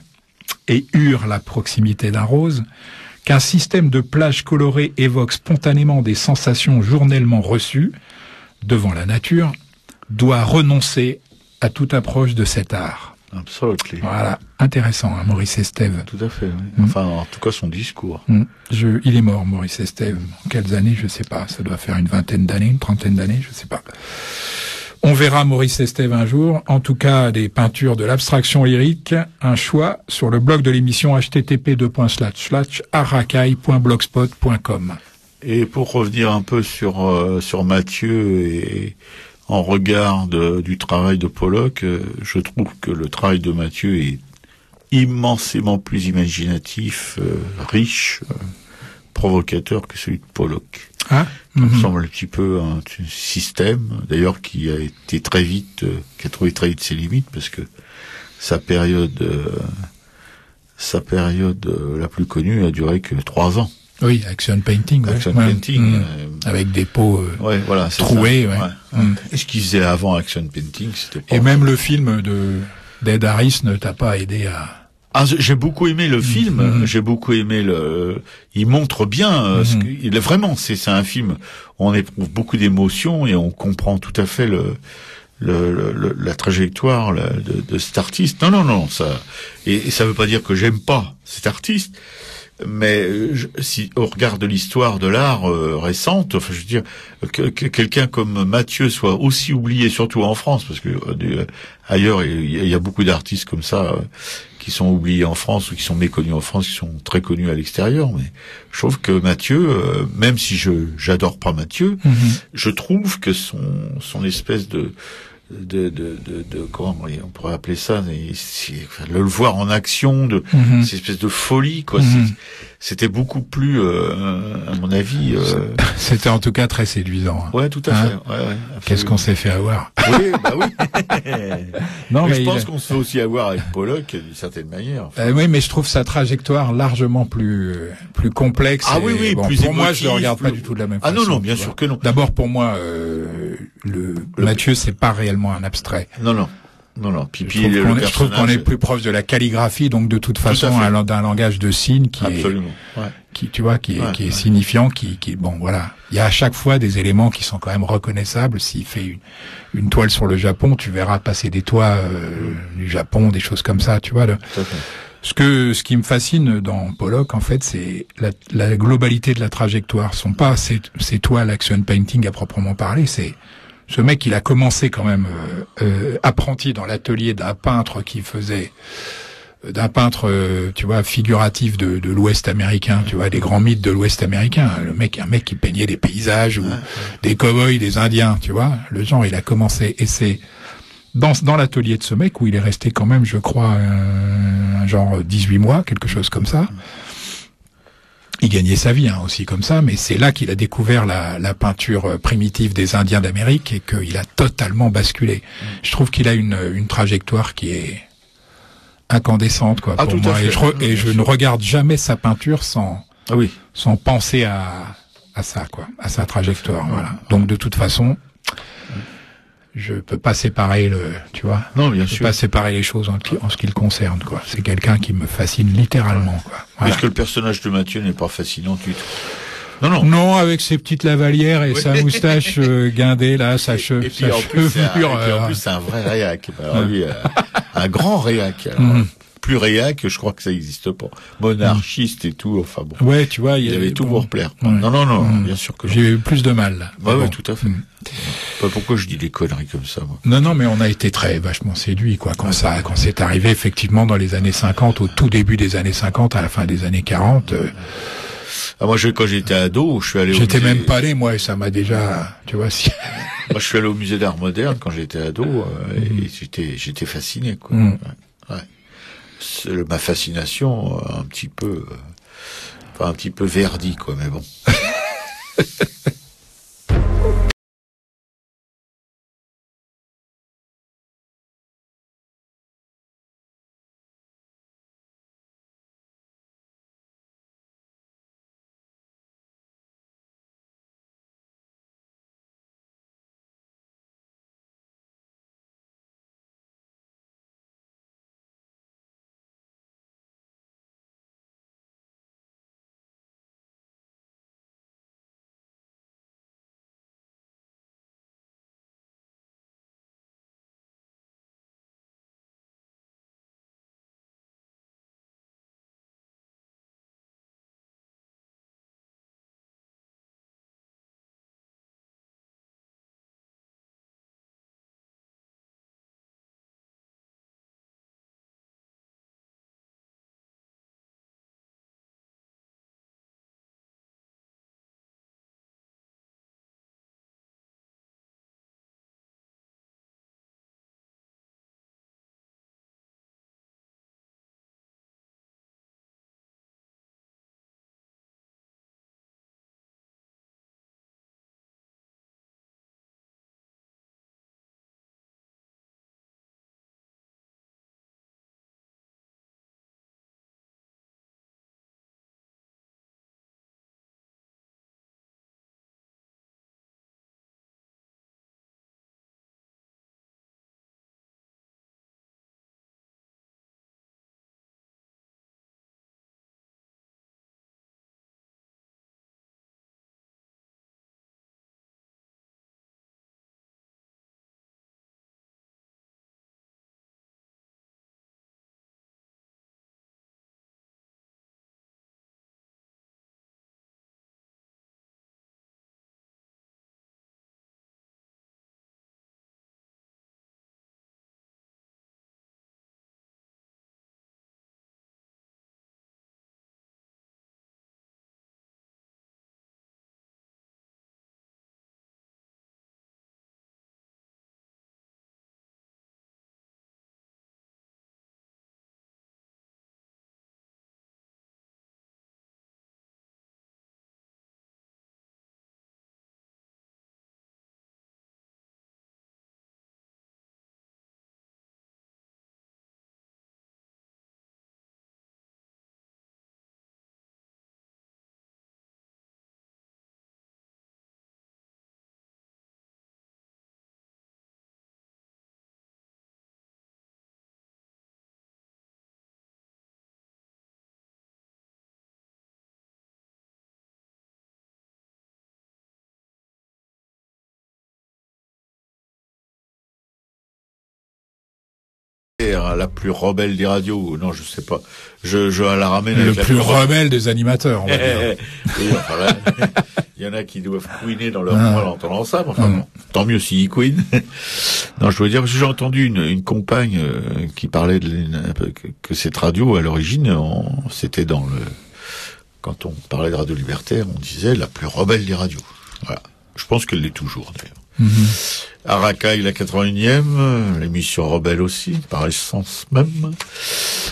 et hurle la proximité d'un rose, qu'un système de plages colorées évoque spontanément des sensations journellement reçues devant la nature, doit renoncer à toute approche de cet art. Absolument. Voilà, intéressant, hein, Maurice Estève. Tout à fait, oui. Enfin, en tout cas, son discours. Il est mort, Maurice Estève. En quelles années, je sais pas. Ça doit faire une vingtaine d'années, une trentaine d'années, je sais pas. On verra Maurice Estève un jour. En tout cas, des peintures de l'abstraction lyrique, un choix sur le blog de l'émission http://arracaille.blogspot.com. Et pour revenir un peu sur Mathieu et en regard du travail de Pollock, je trouve que le travail de Mathieu est immensément plus imaginatif, riche, provocateur que celui de Pollock. Ah, Ça me semble un petit peu un système, d'ailleurs, qui a trouvé très vite ses limites, parce que sa période la plus connue a duré que 3 ans. Oui, action painting. Action ouais. painting. Avec des pots voilà, troués. Ouais. Et ce qu'ils faisaient avant action painting, c'était pas... Et même le film d'Ed Harris ne t'a pas aidé à... Ah, j'ai beaucoup aimé le film. J'ai beaucoup aimé il montre bien vraiment. C'est un film. On éprouve beaucoup d'émotions et on comprend tout à fait la trajectoire de cet artiste. Non, ça. Et ça veut pas dire que j'aime pas cet artiste. Mais si on regarde l'histoire de l'art récente, enfin, je veux dire que quelqu'un comme Mathieu soit aussi oublié, surtout en France, parce que ailleurs il y a beaucoup d'artistes comme ça qui sont oubliés en France ou qui sont méconnus en France, qui sont très connus à l'extérieur. Mais je trouve que Mathieu, même si j'adore pas Mathieu, je trouve que son espèce de comment on pourrait appeler ça, le voir en action, cette espèce de folie, quoi. C'était beaucoup plus, à mon avis. C'était en tout cas très séduisant. Ouais, tout à fait. Ouais, qu'est-ce qu'on s'est fait avoir? Oui, bah oui. Non, mais je pense qu'on se fait aussi avoir avec Pollock d'une certaine manière. Enfin. Oui, mais je trouve sa trajectoire largement plus complexe. Ah oui, bon, plus pour émotif, moi, je le regarde pas du tout de la même façon. Ah non, bien sûr que non. D'abord, pour moi, Mathieu, c'est pas réellement un abstrait. Non. Puis je trouve qu'on est plus proche de la calligraphie, donc de toute façon d'un langage de signes qui absolument. Qui tu vois, qui est signifiant, qui bon voilà. Il y a à chaque fois des éléments qui sont quand même reconnaissables. S'il fait une toile sur le Japon, tu verras passer des toits du Japon, des choses comme ça, tu vois. Ce qui me fascine dans Pollock, en fait, c'est la globalité de la trajectoire. Ce sont pas ces toiles action painting à proprement parler, c'est ce mec, il a commencé quand même apprenti dans l'atelier d'un peintre tu vois, figuratif de l'Ouest américain, tu vois, des grands mythes de l'Ouest américain. Un mec qui peignait des paysages ou des cow-boys, des Indiens, tu vois. Le genre, il a commencé, et c'est dans l'atelier de ce mec où il est resté quand même, je crois, un genre 18 mois, quelque chose comme ça. Il gagnait sa vie aussi comme ça, mais c'est là qu'il a découvert la peinture primitive des Indiens d'Amérique et qu'il a totalement basculé. Je trouve qu'il a une trajectoire qui est incandescente, quoi, pour moi. Et je ne regarde jamais sa peinture sans penser à ça, quoi, à sa trajectoire. Voilà. Donc de toute façon, je peux pas séparer tu vois. Non, bien sûr. Je peux pas séparer les choses en ce qui le concerne, quoi. C'est quelqu'un qui me fascine littéralement, quoi. Voilà. Est-ce que le personnage de Mathieu n'est pas fascinant du tout? Non, avec ses petites lavalières et sa moustache guindée, là, sa chevelure. Et en plus, c'est un vrai réac. Alors lui, un grand réac. Plus réac, je crois que ça n'existe pas. Monarchiste et tout, enfin bon. Ouais, tu vois, il avait tout pour plaire. Non, bien sûr que non. J'ai eu plus de mal, là. Ouais, tout à fait. Pas pourquoi je dis des conneries comme ça, moi. Non, mais on a été vachement séduits, quoi. Quand c'est arrivé, effectivement, dans les années 50, au tout début des années 50, à la fin des années 40, moi, quand j'étais ado, je suis allé J'étais même pas allé, moi, et ça m'a déjà, tu vois, si... Moi, je suis allé au musée d'art moderne quand j'étais ado, et j'étais fasciné, quoi. Ma fascination, un petit peu verdie, quoi, mais bon. dire la plus rebelle des radios. Non, je sais pas. Je la ramène. Le plus rebelle des animateurs, on va dire. Oui, enfin là, il y en a qui doivent couiner dans leur moelle en entendant ça. Mais enfin, bon, tant mieux s'ils couinent. Non, je veux dire, parce que j'ai entendu une compagne qui parlait que cette radio, à l'origine, c'était quand on parlait de radio libertaire, on disait la plus rebelle des radios. Voilà. Je pense qu'elle l'est toujours, d'ailleurs. Arakaï, la 81e, l'émission rebelle aussi, par essence même.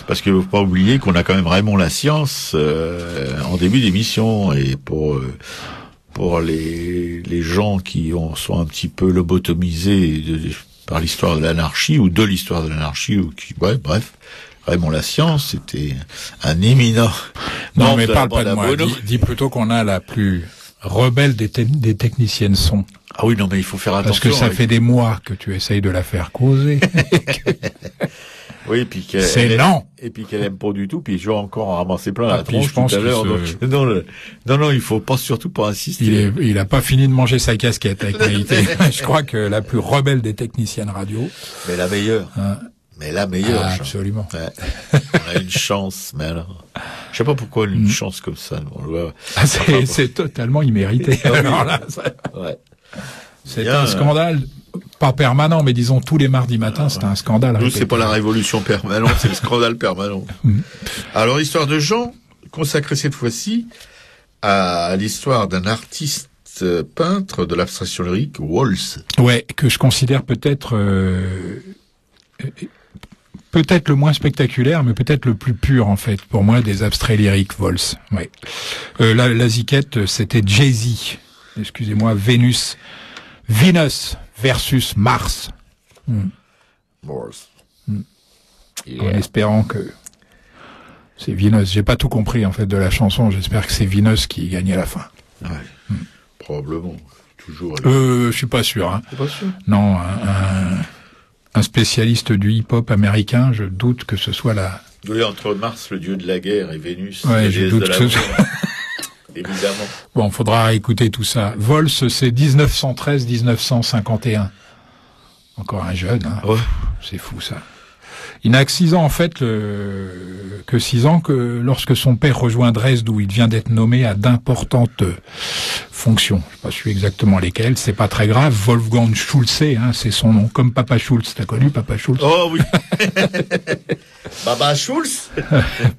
Parce qu'il ne faut pas oublier qu'on a quand même Raymond La Science en début d'émission. Et pour les gens qui sont un petit peu lobotomisés par l'histoire de l'anarchie, ou de l'histoire de l'anarchie, ou bref, Raymond La Science, c'était un éminent. Non, mais parle pas de moi. Dis plutôt qu'on a la plus rebelle des techniciennes son. Ah oui, non, mais il faut faire attention. Parce que ça fait des mois que tu essayes de la faire causer. Oui, et puis qu'elle aime pas du tout, puis je vais encore en ramasser plein la tronche tout à l'heure. Non, il faut pas surtout pas insister. Il a pas fini de manger sa casquette avec Maïté. Je crois que la plus rebelle des techniciennes radio. Mais la meilleure. Mais la meilleure. Ah, absolument. Ouais. On a une chance, mais alors. Je sais pas pourquoi une chance comme ça. C'est totalement immérité. Alors là, ouais. C'est un scandale, pas permanent, mais disons tous les mardis matins, c'est un scandale. Nous, c'est pas la révolution permanente, c'est le scandale permanent. Alors, l'histoire de Jean, consacrée cette fois-ci à l'histoire d'un artiste peintre de l'abstraction lyrique, Walls. Ouais, que je considère peut-être le moins spectaculaire, mais peut-être le plus pur, en fait, pour moi, des abstraits lyriques, Walls. Ouais. La ziquette, c'était Jay-Z. Excusez-moi, Venus versus Mars. Mars. En espérant que c'est Venus. J'ai pas tout compris en fait de la chanson. J'espère que c'est Venus qui gagne à la fin. Ouais. Probablement. Toujours. Je suis pas sûr. Hein. T'es pas sûr ? Non, un spécialiste du hip-hop américain, je doute que ce soit la. Oui, entre Mars, le dieu de la guerre, et Vénus, ouais, je doute que ce soit. Évidemment. Bon, faudra écouter tout ça. Vols, c'est 1913-1951. Encore un jeune, hein. Ouais. C'est fou, ça. Il n'a que 6 ans, en fait, que 6 ans, que lorsque son père rejoint Dresde, où il vient d'être nommé à d'importantes fonctions. Je sais pas su exactement lesquelles, c'est pas très grave. Wolfgang Schulze, hein, c'est son nom. Comme Papa Schulz. T'as connu Papa Schulz? Oh oui. Papa Schulz.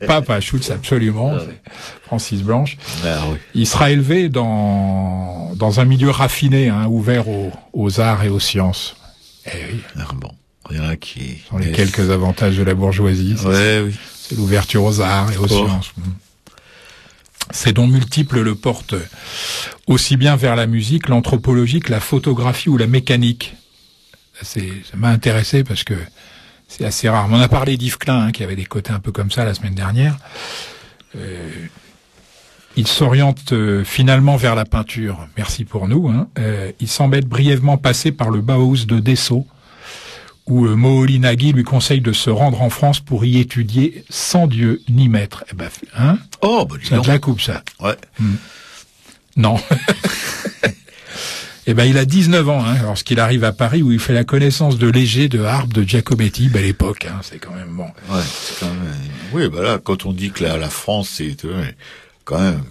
Papa Schulz, absolument. C'est Francis Blanche. Ah, oui. Il sera élevé dans un milieu raffiné, hein, ouvert aux arts et aux sciences. Eh oui. Ah, bon. Il y en a qui... Ce sont les quelques avantages de la bourgeoisie. Oui. C'est l'ouverture aux arts et aux sciences. Ces dons multiples le portent aussi bien vers la musique, l'anthropologie, que la photographie ou la mécanique. Ça m'a intéressé parce que c'est assez rare. On a parlé d'Yves Klein, hein, qui avait des côtés un peu comme ça la semaine dernière. Il s'oriente finalement vers la peinture. Merci pour nous. Hein. Il semble être brièvement passé par le Bauhaus de Dessau, où Moholy Nagy lui conseille de se rendre en France pour y étudier sans Dieu ni maître. Eh ben, hein? Oh, bah, ça te la coupe, ça. Ouais. Non. Eh ben, il a 19 ans, hein, lorsqu'il arrive à Paris, où il fait la connaissance de Léger, de Harpe, de Giacometti. Belle époque, hein, c'est quand même bon. Ouais, c'est quand même... Oui, bah là, quand on dit que la France, c'est... Quand même,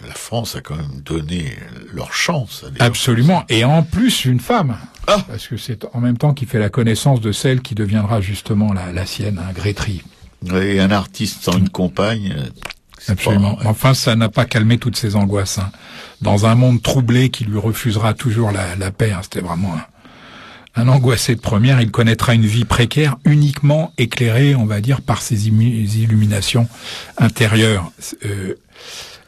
la France a quand même donné leur chance. Absolument. Et en plus, une femme. Ah. Parce que c'est en même temps qu'il fait la connaissance de celle qui deviendra justement la sienne, un Grétry. Et un artiste sans une compagne. Absolument. Pas, ouais. Enfin, ça n'a pas calmé toutes ses angoisses. Hein. Dans un monde troublé qui lui refusera toujours la paix, hein, c'était vraiment un angoissé de première. Il connaîtra une vie précaire uniquement éclairée, on va dire, par ses illuminations intérieures.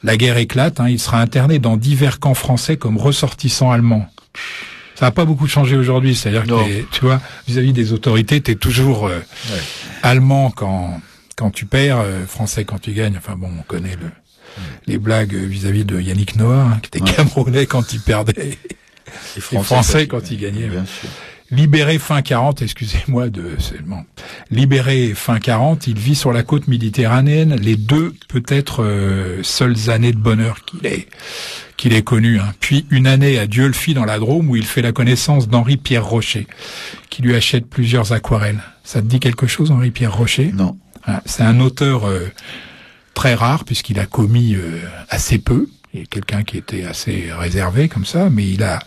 La guerre éclate, hein, il sera interné dans divers camps français comme ressortissant allemand. Ça n'a pas beaucoup changé aujourd'hui, c'est-à-dire que tu vois, vis-à-vis des autorités, t'es toujours allemand quand tu perds, français quand tu gagnes. Enfin bon, on connaît les blagues vis-à-vis de Yannick Noah, hein, qui était camerounais quand il perdait, et français quand il gagnait. Bien sûr. Libéré fin 40, excusez-moi libéré fin 40, il vit sur la côte méditerranéenne les 2 peut-être seules années de bonheur qu'il ait connues. Hein. Puis une année à Dieulefit dans la Drôme où il fait la connaissance d'Henri-Pierre Rocher, qui lui achète plusieurs aquarelles. Ça te dit quelque chose, Henri-Pierre Rocher? Non. Ah, c'est un auteur très rare puisqu'il a commis assez peu. Il est quelqu'un qui était assez réservé comme ça, mais il a...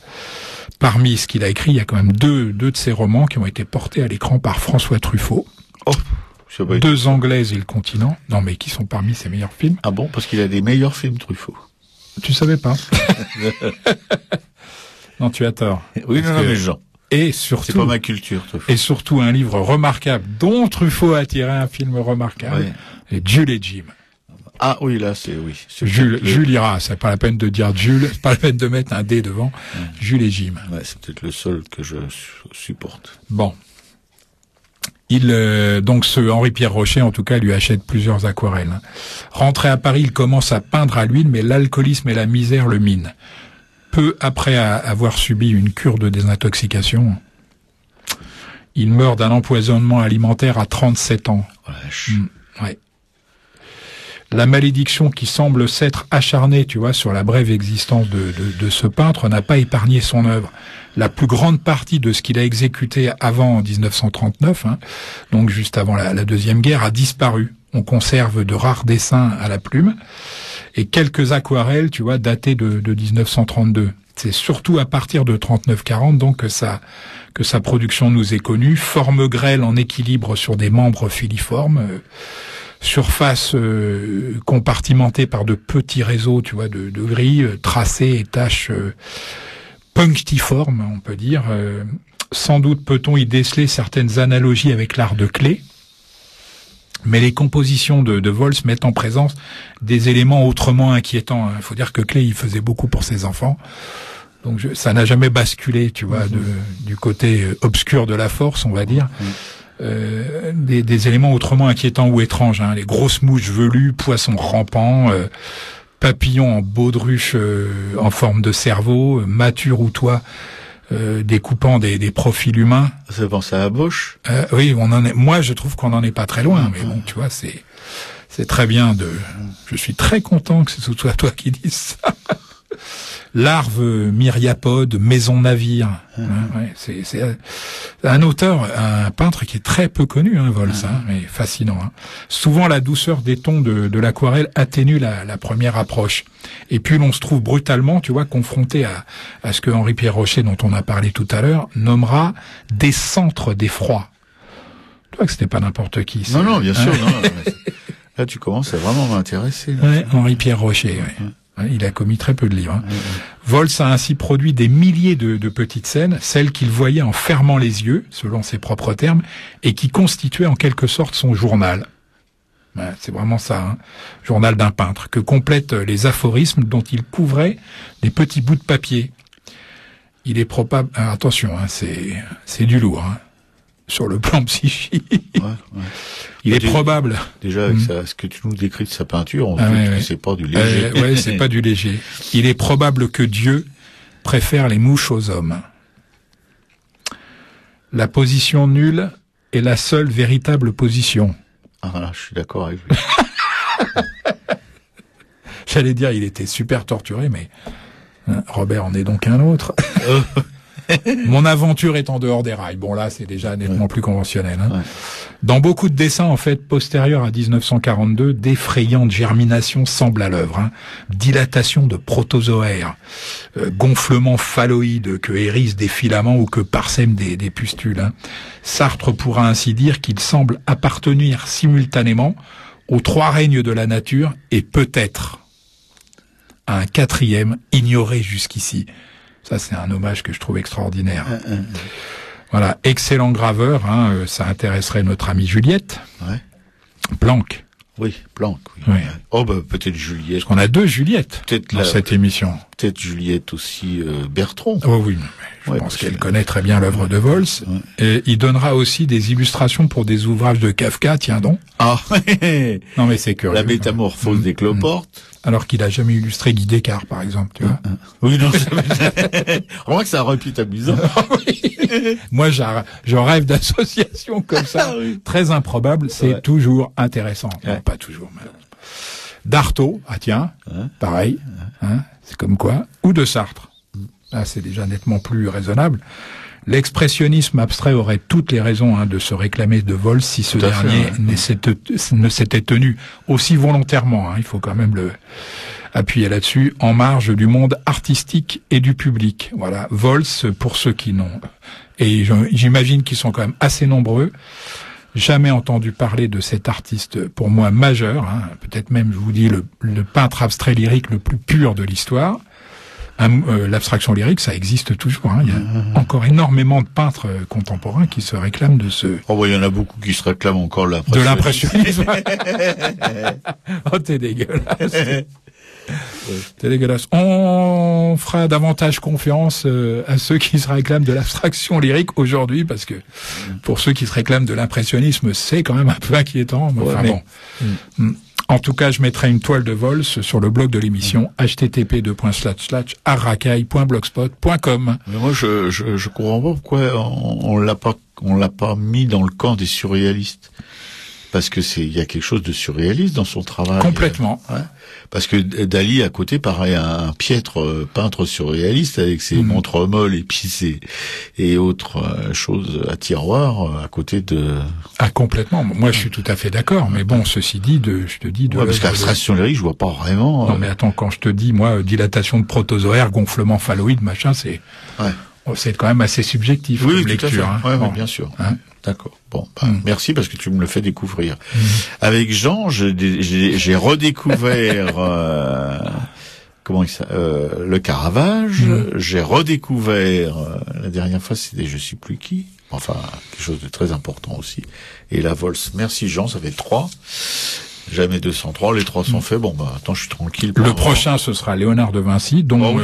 Parmi ce qu'il a écrit, il y a quand même deux de ses romans qui ont été portés à l'écran par François Truffaut. Oh, 2 Anglaises et le continent. Non, mais qui sont parmi ses meilleurs films. Ah bon, parce qu'il a des meilleurs films, Truffaut. Tu savais pas? Non, tu as tort. Oui, non, mais Jean. Et surtout. C'est pas ma culture, Truffaut. Et surtout un livre remarquable dont Truffaut a tiré un film remarquable. Oui. Et Jules et Jim. Ah oui, là, c'est, oui. Jules ira, c'est pas la peine de dire Jules, c'est pas la peine de mettre un D devant. Ouais. Jules et Jim. Ouais, c'est peut-être le seul que je supporte. Bon. Donc ce Henri-Pierre Rocher, en tout cas, lui achète plusieurs aquarelles. Hein. Rentré à Paris, il commence à peindre à l'huile, mais l'alcoolisme et la misère le minent. Peu après avoir subi une cure de désintoxication, il meurt d'un empoisonnement alimentaire à 37 ans. Ouais. La malédiction qui semble s'être acharnée, tu vois, sur la brève existence de ce peintre n'a pas épargné son œuvre. La plus grande partie de ce qu'il a exécuté avant 1939, hein, donc juste avant la Deuxième Guerre, a disparu. On conserve de rares dessins à la plume et quelques aquarelles, tu vois, datées de 1932. C'est surtout à partir de 39-40 donc que sa production nous est connue. Forme grêle en équilibre sur des membres filiformes. Surface compartimentée par de petits réseaux, tu vois, de gris, tracés et taches punctiformes, on peut dire. Sans doute peut-on y déceler certaines analogies avec l'art de Klee, mais les compositions de Vols mettent en présence des éléments autrement inquiétants. Il faut dire que Klee, il faisait beaucoup pour ses enfants. Donc ça n'a jamais basculé, tu vois, du côté obscur de la force, on va dire. Des éléments autrement inquiétants ou étranges, hein, les grosses mouches velues, poissons rampants, papillons en baudruche en forme de cerveau, matures ou toits découpant des profils humains. Ça fait penser à Bosch. Oui, moi je trouve qu'on n'en est pas très loin, mais bon, tu vois, c'est très bien je suis très content que ce soit toi qui dises ça. Larve myriapode, maison navire. Ouais, c'est un auteur, un peintre qui est très peu connu, hein, Vols, mais fascinant. Hein. Souvent, la douceur des tons de l'aquarelle atténue la première approche. Et puis, l'on se trouve brutalement, tu vois, confronté à ce que Henri-Pierre Rocher, dont on a parlé tout à l'heure, nommera des centres d'effroi. Tu vois que c'était pas n'importe qui. Ça. Non, bien sûr. Non, là, tu commences à vraiment m'intéresser. Ouais, Henri-Pierre Rocher, ouais. Il a commis très peu de livres. Hein. Vols a ainsi produit des milliers de petites scènes, celles qu'il voyait en fermant les yeux, selon ses propres termes, et qui constituaient en quelque sorte son journal. C'est vraiment ça, hein. Journal d'un peintre, que complètent les aphorismes dont il couvrait des petits bouts de papier. Il est probable... attention, hein, c'est du lourd, hein, sur le plan psychique. Ouais. Il est probable. Déjà, avec ce que tu nous décris de sa peinture, on sait que c'est pas du léger. Ouais, c'est pas du léger. Il est probable que Dieu préfère les mouches aux hommes. La position nulle est la seule véritable position. Ah voilà, je suis d'accord avec lui. J'allais dire, il était super torturé, mais Robert en est donc un autre. Mon aventure est en dehors des rails. Bon, là, c'est déjà nettement plus conventionnel. Hein. Ouais. Dans beaucoup de dessins, en fait, postérieurs à 1942, d'effrayantes germinations semblent à l'œuvre. Hein. Dilatation de protozoaires, gonflement phalloïde que hérissent des filaments ou que parsèment des pustules. Hein. Sartre pourra ainsi dire qu'il semble appartenir simultanément aux 3 règnes de la nature et peut-être à un 4e ignoré jusqu'ici. Ça, c'est un hommage que je trouve extraordinaire. Voilà, excellent graveur, hein, ça intéresserait notre amie Juliette. Ouais. Planck. Oui, Planck. Oui. Oui. Oh, peut-être Juliette. Parce qu'on a 2 Juliettes dans cette émission. peut-être Juliette aussi Bertrand. Oh oui, mais je pense qu'elle connaît très bien l'œuvre de Vols. Ouais. Et il donnera aussi des illustrations pour des ouvrages de Kafka, tiens donc. Ah, non mais c'est curieux. La métamorphose des cloportes. Alors qu'il a jamais illustré Guy Descartes, par exemple, tu vois. Oui, non, remarque que ça aurait pu être amusant. Moi, je rêve d'associations comme ça, oui. Très improbables, c'est toujours intéressant. Non, pas toujours, mais... D'Artaud, ah tiens, pareil, c'est comme quoi, ou de Sartre. Là, c'est déjà nettement plus raisonnable. L'expressionnisme abstrait aurait toutes les raisons de se réclamer de Vols si ce dernier ne s'était tenu aussi volontairement. Il faut quand même le appuyer là-dessus, en marge du monde artistique et du public. Voilà, Vols, pour ceux qui n'ont... Et j'imagine qu'ils sont quand même assez nombreux. Jamais entendu parler de cet artiste, pour moi, majeur. Peut-être même, je vous dis, le peintre abstrait lyrique le plus pur de l'histoire. L'abstraction lyrique, ça existe toujours. Il y a encore énormément de peintres contemporains qui se réclament de ce... Oh, il y en a beaucoup qui se réclament encore de l'impressionnisme. Oh, t'es dégueulasse. C'est dégueulasse. On fera davantage confiance à ceux qui se réclament de l'abstraction lyrique aujourd'hui, parce que pour ceux qui se réclament de l'impressionnisme, c'est quand même un peu inquiétant. Bon. En tout cas, je mettrai une toile de Vols sur le blog de l'émission http://arracaille.blogspot.com. Mais moi, je comprends pas pourquoi on l'a pas mis dans le camp des surréalistes. Parce que il y a quelque chose de surréaliste dans son travail. Complètement. Parce que Dali, à côté, paraît un piètre peintre surréaliste avec ses montres molles et puis et autres choses à tiroir à côté de... Ah, complètement. Moi, je suis tout à fait d'accord. Mais bon, ceci dit, je te dis... parce que l'abstraction lyrique, je vois pas vraiment... Non, mais attends, quand je te dis, moi, dilatation de protozoaire, gonflement phalloïde, machin, c'est quand même assez subjectif comme lecture. Oui, bien sûr. D'accord. Bon, merci parce que tu me le fais découvrir. Avec Jean, j'ai redécouvert le Caravage. J'ai redécouvert la dernière fois, c'était je sais plus qui. Enfin, quelque chose de très important aussi. Et la Vols. Merci Jean, ça fait 3. Jamais 203. Les 3 sont faits. Bon, attends, je suis tranquille. Le prochain, ce sera Léonard de Vinci, dont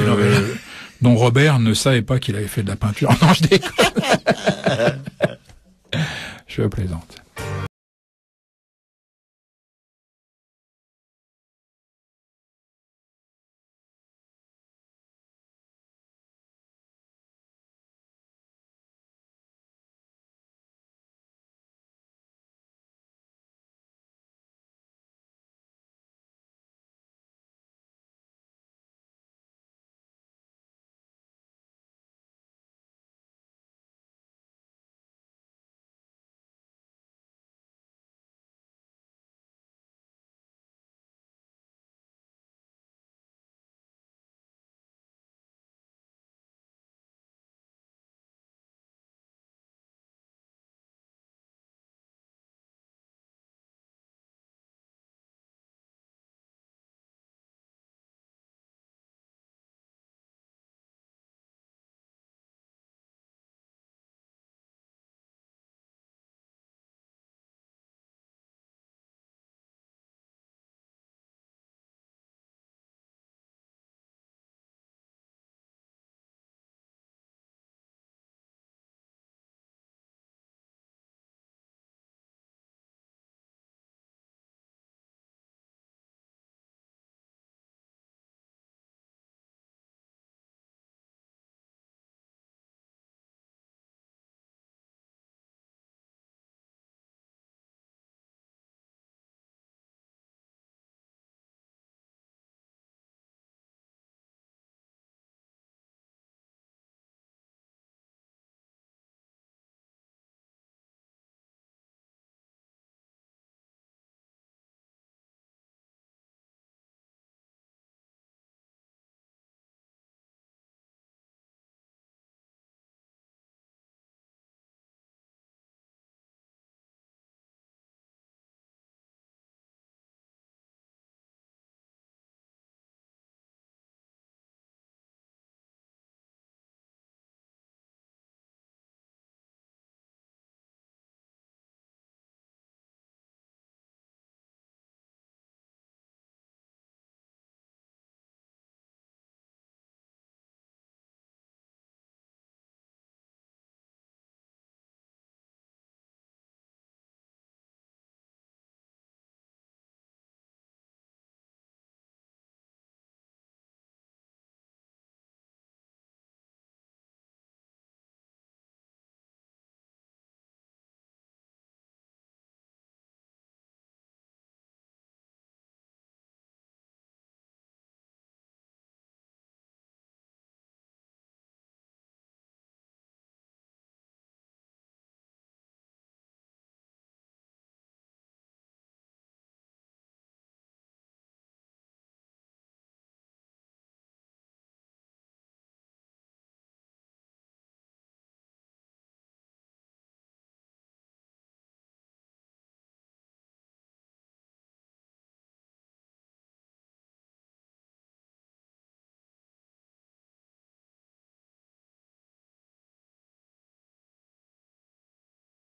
Robert ne savait pas qu'il avait fait de la peinture. Non, je déconne. Je plaisante.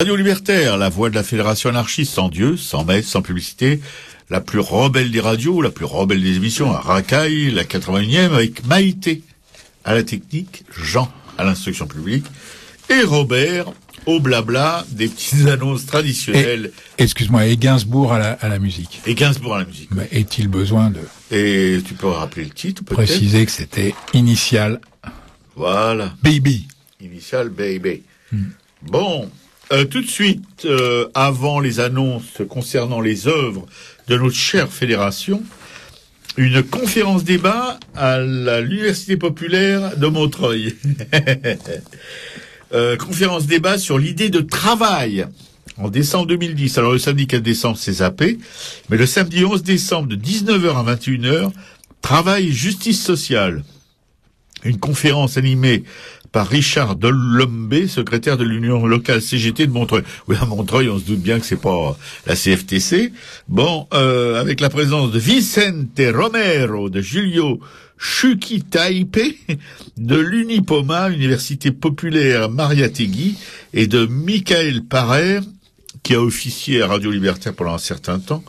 Radio Libertaire, la voix de la Fédération anarchiste, sans Dieu, sans messe, sans publicité, la plus rebelle des radios, la plus rebelle des émissions, à Racaille, la 81e, avec Maïté à la technique, Jean à l'instruction publique, et Robert au blabla des petites annonces traditionnelles. Excuse-moi, et Gainsbourg à la musique. Et Gainsbourg à la musique. Mais est-il besoin de... Et tu peux rappeler le titre, peut-être? Préciser que c'était Initial. Voilà. Baby. Initial Baby. Bon, tout de suite, avant les annonces concernant les œuvres de notre chère fédération, une conférence débat à l'Université populaire de Montreuil. Conférence débat sur l'idée de travail en décembre 2010. Alors le samedi 4 décembre, c'est zappé, mais le samedi 11 décembre de 19h à 21h, travail et justice sociale. Une conférence animée par Richard Delombe, secrétaire de l'Union locale CGT de Montreuil. Oui, à Montreuil, on se doute bien que c'est pas la CFTC. Bon, avec la présence de Vicente Romero, de Julio Chuquitaipe, de l'Unipoma, Université populaire Mariategui, et de Michael Parer, qui a officié à Radio Libertaire pendant un certain temps,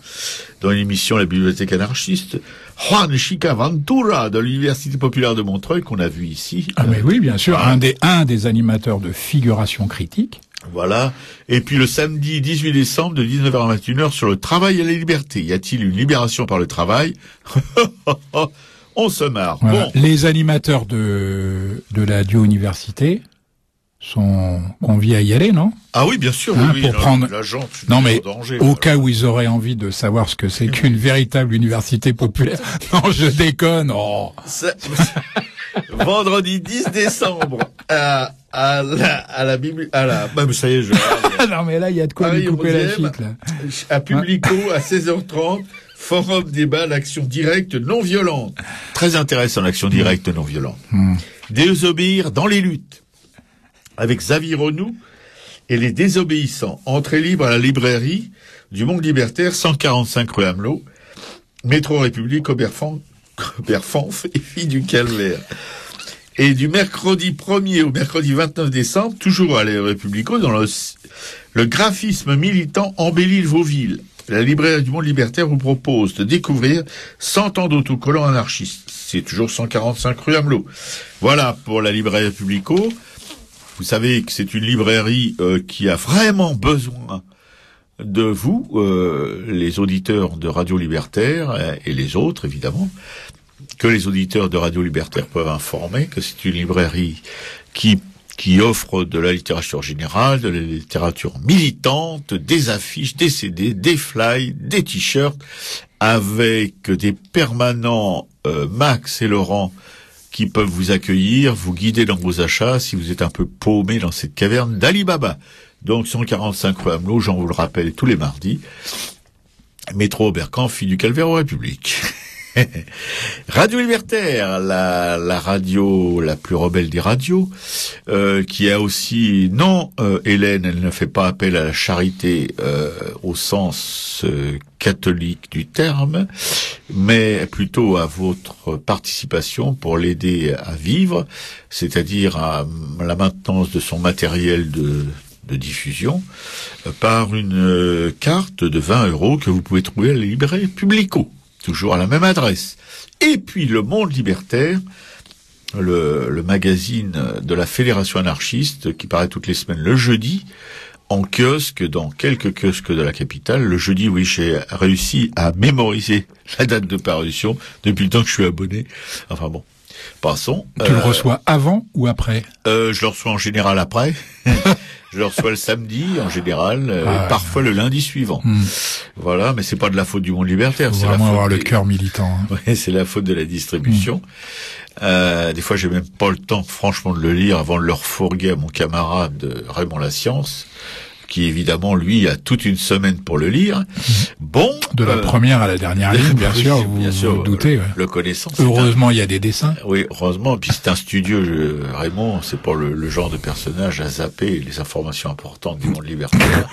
dans l'émission La Bibliothèque anarchiste, Juan Chica Ventura, de l'Université populaire de Montreuil, qu'on a vu ici. Ah mais oui, bien sûr, un des animateurs de figuration critique. Voilà. Et puis le samedi 18 décembre, de 19h à 21h, sur le travail et la liberté. Y a-t-il une libération par le travail? On se marre. Voilà. Bon. Les animateurs de la Dio-Université sont conviés à y aller, non? Ah oui, bien sûr, oui, pour prendre... l'agent, non, mais danger, au cas où ils auraient envie de savoir ce que c'est qu'une véritable université populaire. Non, je déconne. Oh. Vendredi 10 décembre, à la Bible, bah, ça y est, non, mais là, il y a de quoi lui couper la chic, là. À Publico, à 16h30, forum débat, l'action directe non violente. Très intéressant, l'action directe non violente. Désobéir dans les luttes. Avec Xavier Renou et les désobéissants. Entrée libre à la librairie du Monde Libertaire, 145 rue Amelot, métro République, Oberfanf et Filles du Calvaire. Et du mercredi 1er au mercredi 29 décembre, toujours à la Républico, dans le graphisme militant embellit vos villes. La librairie du Monde Libertaire vous propose de découvrir 100 ans d'autocollants anarchistes. C'est toujours 145 rue Amelot. Voilà pour la librairie Républico. Vous savez que c'est une librairie qui a vraiment besoin de vous, les auditeurs de Radio Libertaire et les autres, évidemment, que les auditeurs de Radio Libertaire peuvent informer que c'est une librairie qui offre de la littérature générale, de la littérature militante, des affiches, des CD, des flyers, des t-shirts, avec des permanents Max et Laurent qui peuvent vous accueillir, vous guider dans vos achats si vous êtes un peu paumé dans cette caverne d'Ali Baba. Donc 145 rue Amelot, j'en vous le rappelle, tous les mardis. Métro Oberkampf, Filles du Calvaire aux Républiques. Radio Libertaire, la radio la plus rebelle des radios, qui a aussi, non, Hélène, elle ne fait pas appel à la charité au sens catholique du terme, mais plutôt à votre participation pour l'aider à vivre, c'est-à-dire à la maintenance de son matériel de diffusion, par une carte de 20 € que vous pouvez trouver à la librairie Publico. Toujours à la même adresse. Et puis le Monde Libertaire, le magazine de la Fédération anarchiste qui paraît toutes les semaines le jeudi, en kiosque, dans quelques kiosques de la capitale. Le jeudi, oui, j'ai réussi à mémoriser la date de parution depuis le temps que je suis abonné. Enfin bon, passons. Tu le reçois avant ou après? Je le reçois en général après. Je le reçois le samedi, en général, et parfois le lundi suivant. Voilà, mais c'est pas de la faute du Monde Libertaire. Faut c'est vraiment la faute avoir le cœur militant. Hein. Ouais, c'est la faute de la distribution. Des fois, j'ai même pas le temps, franchement, de le lire avant de le refourguer à mon camarade Raymond Lascience, qui évidemment, lui, a toute une semaine pour le lire. Bon. De la première à la dernière ligne, bien sûr, vous doutez. Ouais. Le connaissant. Heureusement, il y a des dessins. Oui, heureusement. Puis c'est un studieux, Raymond, c'est pas le genre de personnage à zapper les informations importantes du Monde Libertaire.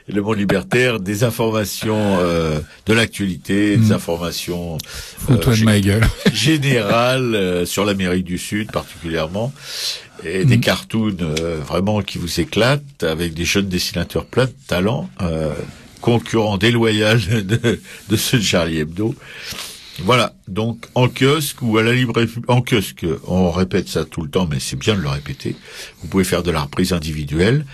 Le Monde Libertaire, des informations de l'actualité, des informations Fous-toi de ma gueule. générales sur l'Amérique du Sud particulièrement. Et des cartoons vraiment qui vous éclatent, avec des jeunes dessinateurs pleins de talent, concurrents déloyaux de ceux de Charlie Hebdo. Voilà, donc en kiosque ou à la librairie, en kiosque, on répète ça tout le temps, mais c'est bien de le répéter. Vous pouvez faire de la reprise individuelle.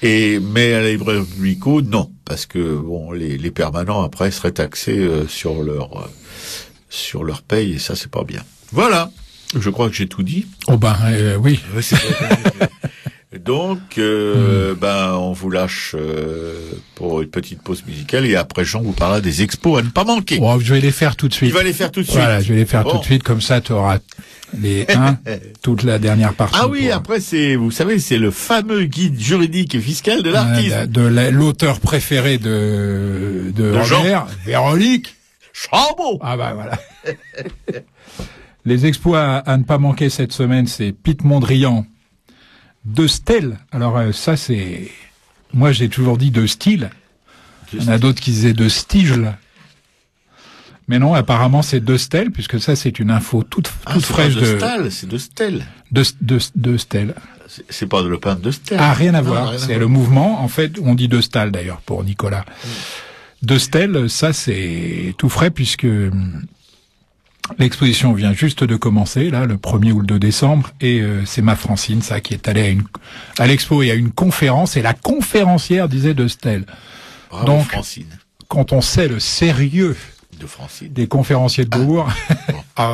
Mais à la librairie Publico, non, parce que bon, les permanents après seraient taxés sur leur paye, et ça c'est pas bien. Voilà, je crois que j'ai tout dit. Oh oui. Donc, on vous lâche pour une petite pause musicale, et après Jean vous parlera des expos à ne pas manquer. Oh, je vais les faire tout de suite. Il va les faire tout de suite. Voilà, je vais les faire tout de suite, comme ça tu auras toute la dernière partie. Ah oui, après vous savez, c'est le fameux guide juridique et fiscal de l'artiste. L'auteur préféré de Robert, Véronique Chambaud. Ah voilà. Les expos à ne pas manquer cette semaine, c'est Piet Mondrian, De Stel. Alors ça c'est... Moi j'ai toujours dit de style. Il y en a d'autres qui disaient de Stigl. Mais non, apparemment c'est De Stel, puisque ça c'est une info toute fraîche de Stel, c'est De Stel. De Stel. C'est pas le peintre De Stel. Ah, rien à voir. C'est le mouvement. En fait, on dit De Stal d'ailleurs pour Nicolas. De Stel, ça c'est tout frais puisque l'exposition vient juste de commencer, là, le 1er ou le 2 décembre, et c'est ma Francine, ça, qui est allée à l'expo et à une conférence, et la conférencière disait De Stel. Bravo, donc, Francine. Quand on sait le sérieux de Francine, des conférenciers de Beaubourg,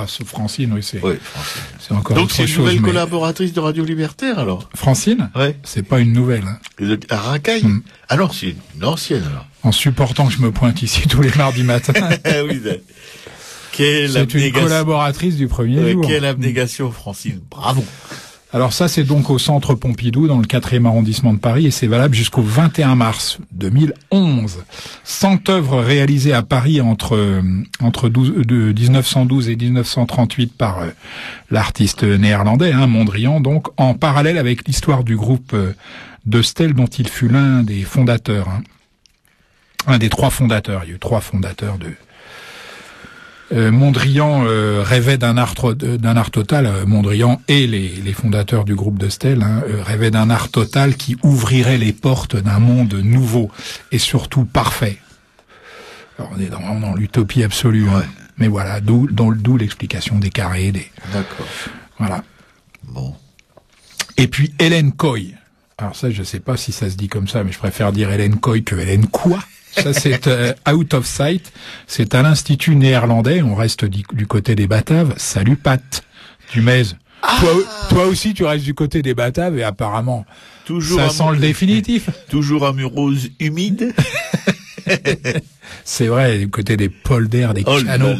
ce Francine, oui, c'est Francine. C'est encore donc autre c'est une chose, nouvelle collaboratrice de Radio Libertaire, alors. Francine, ouais. C'est pas une nouvelle. Hein. À Racaille. Ah non, c'est une ancienne, alors. En supportant que je me pointe ici tous les mardis matins. Oui, c'est une collaboratrice du premier jour. Quelle abnégation, Francine. Bravo. Alors ça, c'est donc au Centre Pompidou, dans le 4e arrondissement de Paris, et c'est valable jusqu'au 21 mars 2011. 100 œuvres réalisées à Paris entre 1912 et 1938 par l'artiste néerlandais, Mondrian, donc, en parallèle avec l'histoire du groupe De Stel, dont il fut l'un des fondateurs. Un des 3 fondateurs. Il y a eu 3 fondateurs de... Mondrian rêvait d'un art total. Mondrian et les fondateurs du groupe De Stel rêvaient d'un art total qui ouvrirait les portes d'un monde nouveau et surtout parfait. Alors on est dans l'utopie absolue. Ouais. Mais voilà, d'où l'explication des carrés. D'accord. Voilà. Bon. Et puis Hélène Coy. Alors ça, je sais pas si ça se dit comme ça, mais je préfère dire Hélène Coy que Hélène quoi. Ça, c'est Out of Sight. C'est à l'Institut néerlandais. On reste du côté des Bataves. Salut, Pat. Du Mez. Toi aussi, tu restes du côté des Bataves et apparemment, toujours ça sent le définitif. Toujours à Murose humide. C'est vrai, du côté des polders, des canaux.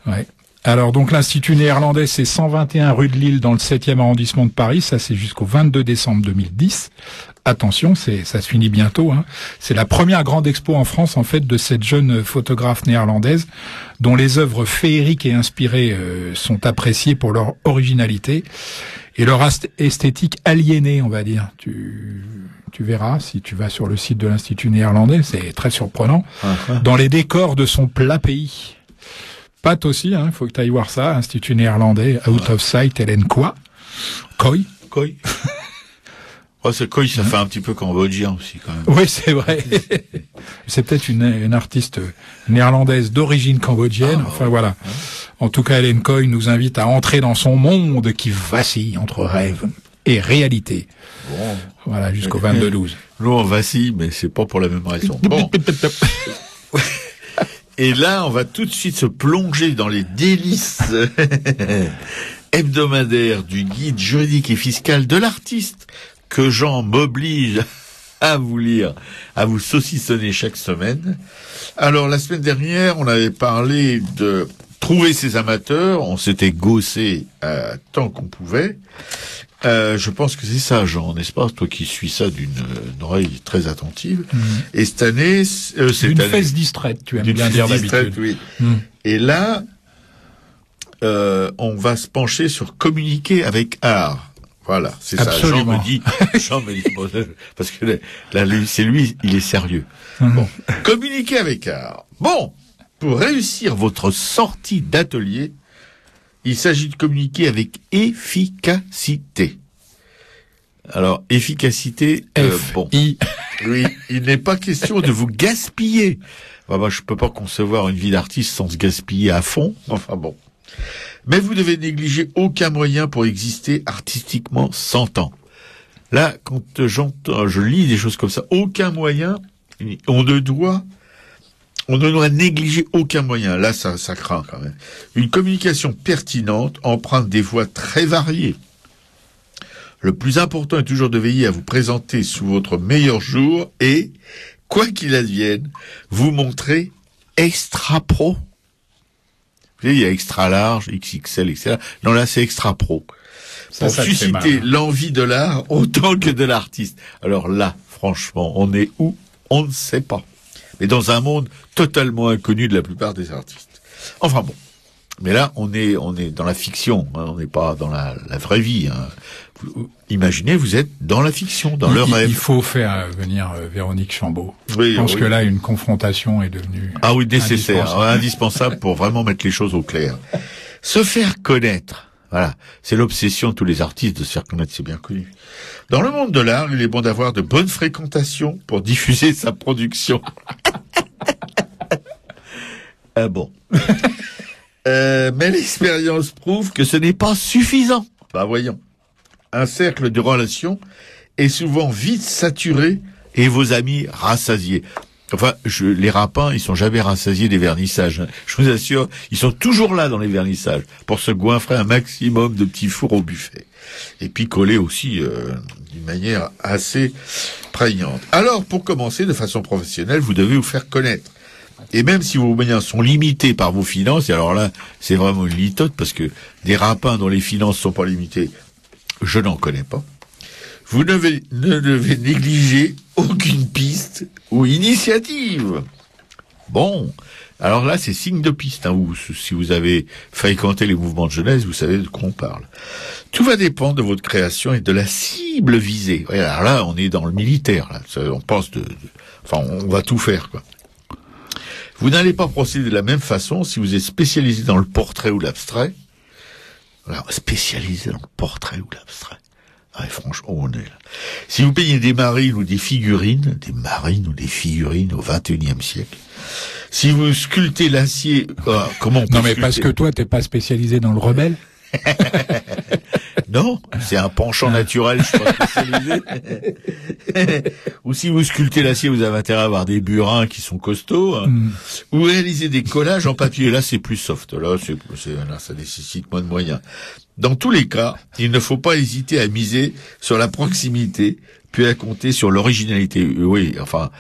Ouais. Alors, donc, l'Institut néerlandais, c'est 121 rue de Lille dans le 7e arrondissement de Paris. Ça, c'est jusqu'au 22 décembre 2010. Attention, ça se finit bientôt. C'est la première grande expo en France, en fait, de cette jeune photographe néerlandaise, dont les œuvres féeriques et inspirées sont appréciées pour leur originalité et leur esthétique aliénée, on va dire. Tu verras, si tu vas sur le site de l'Institut néerlandais, c'est très surprenant. Dans les décors de son plat pays. Pat aussi, faut que tu ailles voir ça. Institut néerlandais, Out of Sight, Hélène Coy. Oh, c'est Coy, ça fait un petit peu cambodgien aussi, quand même. Oui, c'est vrai. C'est peut-être une artiste néerlandaise d'origine cambodgienne. Voilà. En tout cas, Hélène Coy nous invite à entrer dans son monde qui vacille entre rêve et réalité. Bon. Voilà, jusqu'au 22-12. Nous, on vacille, mais c'est pas pour la même raison. Bon. Et là, on va tout de suite se plonger dans les délices hebdomadaires du guide juridique et fiscal de l'artiste que Jean m'oblige à vous lire, à vous saucissonner chaque semaine. Alors, la semaine dernière, on avait parlé de trouver ses amateurs. On s'était gaussé tant qu'on pouvait. Je pense que c'est ça, Jean, n'est-ce pas? Toi qui suis ça d'une oreille très attentive. Et cette année, d'une fesse distraite, tu aimes bien dire d'habitude. Oui. Et là, on va se pencher sur communiquer avec art. Voilà, c'est Absolument. ça. Jean me dit, bon, parce que là, c'est lui, il est sérieux. Bon, communiquer avec art. Bon, pour réussir votre sortie d'atelier, il s'agit de communiquer avec efficacité. Alors, efficacité, bon. I. Oui, il n'est pas question de vous gaspiller. Enfin, moi, je peux pas concevoir une vie d'artiste sans se gaspiller à fond. Enfin bon. Mais vous devez négliger aucun moyen pour exister artistiquement 100 ans. Là, quand je lis des choses comme ça, aucun moyen, on ne doit négliger aucun moyen. Là, ça craint quand même. Une communication pertinente emprunte des voies très variées. Le plus important est toujours de veiller à vous présenter sous votre meilleur jour et, quoi qu'il advienne, vous montrer extra pro. Vous voyez, il y a extra large, XXL, etc. Non, là, c'est extra pro. Pour susciter l'envie de l'art autant que de l'artiste. Alors là, franchement, on est où? On ne sait pas. Mais dans un monde totalement inconnu de la plupart des artistes. Enfin bon. Mais là, on est dans la fiction, hein, on n'est pas dans la vraie vie. Hein. Imaginez, vous êtes dans la fiction, dans le rêve. Il faut faire venir Véronique Chambaud. Oui, je pense que là, une confrontation est devenue nécessaire, indispensable pour vraiment mettre les choses au clair. Se faire connaître, voilà, c'est l'obsession de tous les artistes de se faire connaître, c'est bien connu. Dans le monde de l'art, il est bon d'avoir de bonnes fréquentations pour diffuser sa production. Ah bon. Mais l'expérience prouve que ce n'est pas suffisant. Bah voyons. Un cercle de relations est souvent vite saturé et vos amis rassasiés. Enfin, les rapins, ils sont jamais rassasiés des vernissages. Hein. Je vous assure, ils sont toujours là dans les vernissages pour se goinfrer un maximum de petits fours au buffet. Et puis coller aussi d'une manière assez prégnante. Alors, pour commencer de façon professionnelle, vous devez vous faire connaître. Et même si vos moyens sont limités par vos finances, et alors là, c'est vraiment une litote, parce que des rapins dont les finances sont pas limitées, je n'en connais pas. Vous ne devez négliger aucune piste ou initiative. Bon, alors là, c'est signe de piste. Hein, si vous avez fréquenté les mouvements de jeunesse, vous savez de quoi on parle. Tout va dépendre de votre création et de la cible visée. Ouais, alors là, on est dans le militaire. Là. On pense enfin, on va tout faire, quoi. Vous n'allez pas procéder de la même façon si vous êtes spécialisé dans le portrait ou l'abstrait. Alors, spécialisé dans le portrait ou l'abstrait. Ah, franchement, on est là. Si vous peignez des marines ou des figurines au XXIe siècle. Si vous sculptez l'acier, comment on peut Non, mais sculpter... parce que toi, t'es pas spécialisé dans le rebelle. Non, c'est un penchant naturel, je suis pas spécialisé. Ou si vous sculptez l'acier, vous avez intérêt à avoir des burins qui sont costauds. Hein. Ou réaliser des collages en papier. Là, c'est plus soft. Là, ça nécessite moins de moyens. Dans tous les cas, il ne faut pas hésiter à miser sur la proximité, puis à compter sur l'originalité. Oui, enfin...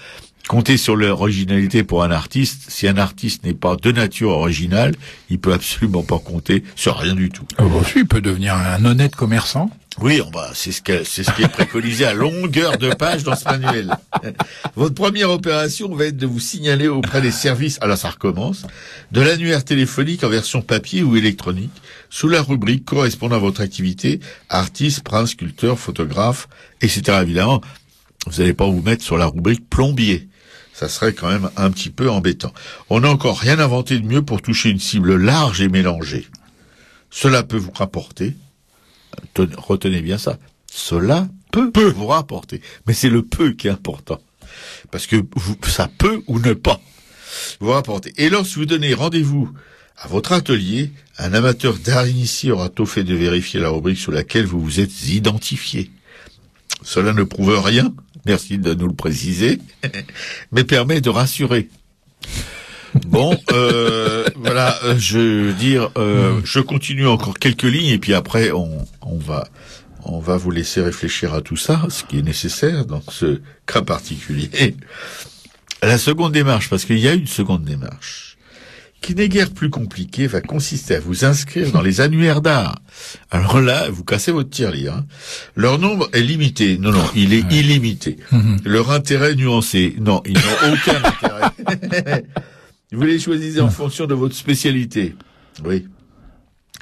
Compter sur l'originalité pour un artiste, si un artiste n'est pas de nature originale, il peut absolument pas compter sur rien du tout. Il peut devenir un honnête commerçant. Oui, c'est ce qui est préconisé à longueur de page dans ce manuel. Votre première opération va être de vous signaler auprès des services, alors ça recommence, de l'annuaire téléphonique en version papier ou électronique, sous la rubrique correspondant à votre activité, artiste, peintre, sculpteur, photographe, etc. Évidemment, vous n'allez pas vous mettre sur la rubrique plombier. Ça serait quand même un petit peu embêtant. On n'a encore rien inventé de mieux pour toucher une cible large et mélangée. Cela peut vous rapporter, retenez bien ça, cela peut vous rapporter. Mais c'est le peu qui est important. Parce que ça peut ou ne pas vous rapporter. Et lorsque vous donnez rendez-vous à votre atelier, un amateur d'art initié aura tôt fait de vérifier la rubrique sur laquelle vous vous êtes identifié. Cela ne prouve rien, merci de nous le préciser, mais permet de rassurer. Bon, voilà, je veux dire, je continue encore quelques lignes et puis après on va vous laisser réfléchir à tout ça, ce qui est nécessaire dans ce cas particulier. La seconde démarche, parce qu'il y a une seconde démarche, qui n'est guère plus compliquée, va consister à vous inscrire dans les annuaires d'art. Alors là, vous cassez votre tirelire. Hein. Leur nombre est limité. Non, il est illimité. Leur intérêt nuancé. Non, ils n'ont aucun intérêt. Vous les choisissez en fonction de votre spécialité. Oui.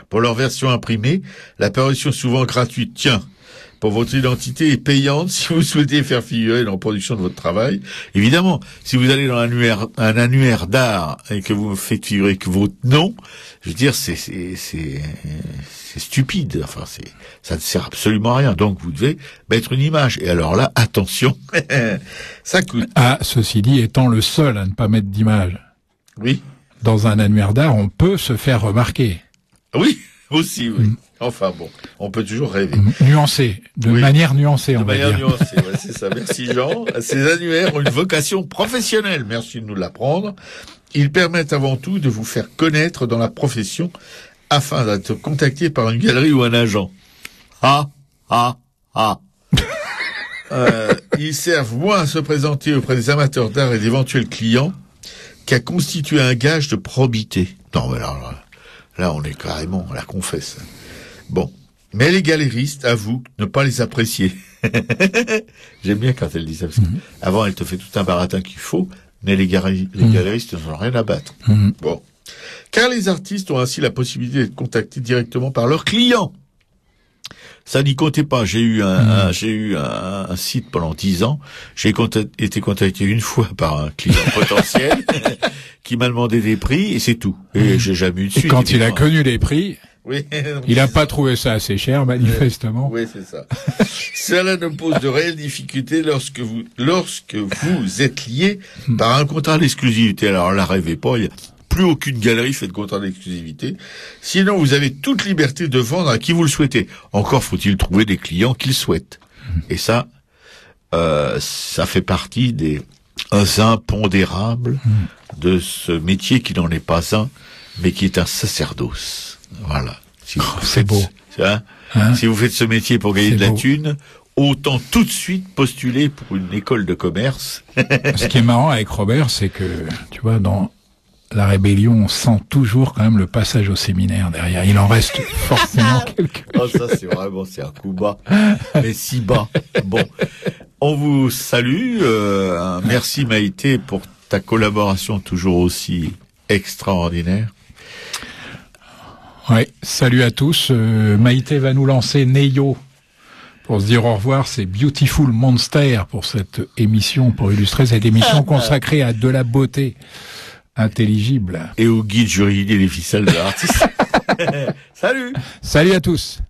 Pour leur version imprimée, la parution souvent gratuite. Tiens, pour votre identité est payante si vous souhaitez faire figurer dans la production de votre travail. Évidemment, si vous allez dans un annuaire d'art et que vous faites figurer que votre nom, je veux dire, c'est stupide. Enfin, ça ne sert absolument à rien. Donc, vous devez mettre une image. Et alors là, attention, ça coûte. Ah, ceci dit, étant le seul à ne pas mettre d'image. Oui. Dans un annuaire d'art, on peut se faire remarquer. Oui, aussi, oui. Enfin bon, on peut toujours rêver. Nuancé, de manière nuancée, on va dire. De manière nuancée, ouais, c'est ça. Merci Jean. Ces annuaires ont une vocation professionnelle. Merci de nous l'apprendre. Ils permettent avant tout de vous faire connaître dans la profession afin d'être contacté par une galerie ou un agent. Ils servent moins à se présenter auprès des amateurs d'art et d'éventuels clients qu'à constituer un gage de probité. Non, mais là, on est carrément, on la confesse. Bon. Mais les galéristes avouent ne pas les apprécier. J'aime bien quand elle dit ça, parce que avant, elle te fait tout un baratin qu'il faut, mais les galéristes n'en ont rien à battre. Bon. Car les artistes ont ainsi la possibilité d'être contactés directement par leurs clients. Ça n'y comptait pas. J'ai eu un site pendant 10 ans. J'ai été contacté une fois par un client potentiel qui m'a demandé des prix et c'est tout. Et j'ai jamais eu de suite. Et quand il a connu les prix, oui, il n'a pas trouvé ça assez cher, manifestement. Oui, c'est ça. Cela ne pose de réelles difficultés lorsque vous êtes lié par un contrat d'exclusivité. Alors là, rêvez pas, il y a plus aucune galerie fait de contrat d'exclusivité. Sinon, vous avez toute liberté de vendre à qui vous le souhaitez. Encore faut-il trouver des clients qui le souhaitent. Et ça, ça fait partie des impondérables de ce métier qui n'en est pas un, mais qui est un sacerdoce. Voilà. Si c'est beau. Si vous faites ce métier pour gagner de la thune, autant tout de suite postuler pour une école de commerce. Ce qui est marrant avec Robert, c'est que, tu vois, dans La Rébellion, on sent toujours quand même le passage au séminaire derrière. Il en reste forcément quelque chose. Ça c'est un coup bas. Mais si bas. Bon. On vous salue. Merci Maïté pour ta collaboration toujours aussi extraordinaire. Ouais, salut à tous. Maïté va nous lancer Neyo pour se dire au revoir. C'est Beautiful Monster pour cette émission, pour illustrer cette émission consacrée à de la beauté intelligible. Et au guide juridique des ficelles de l'artiste. Salut. Salut à tous.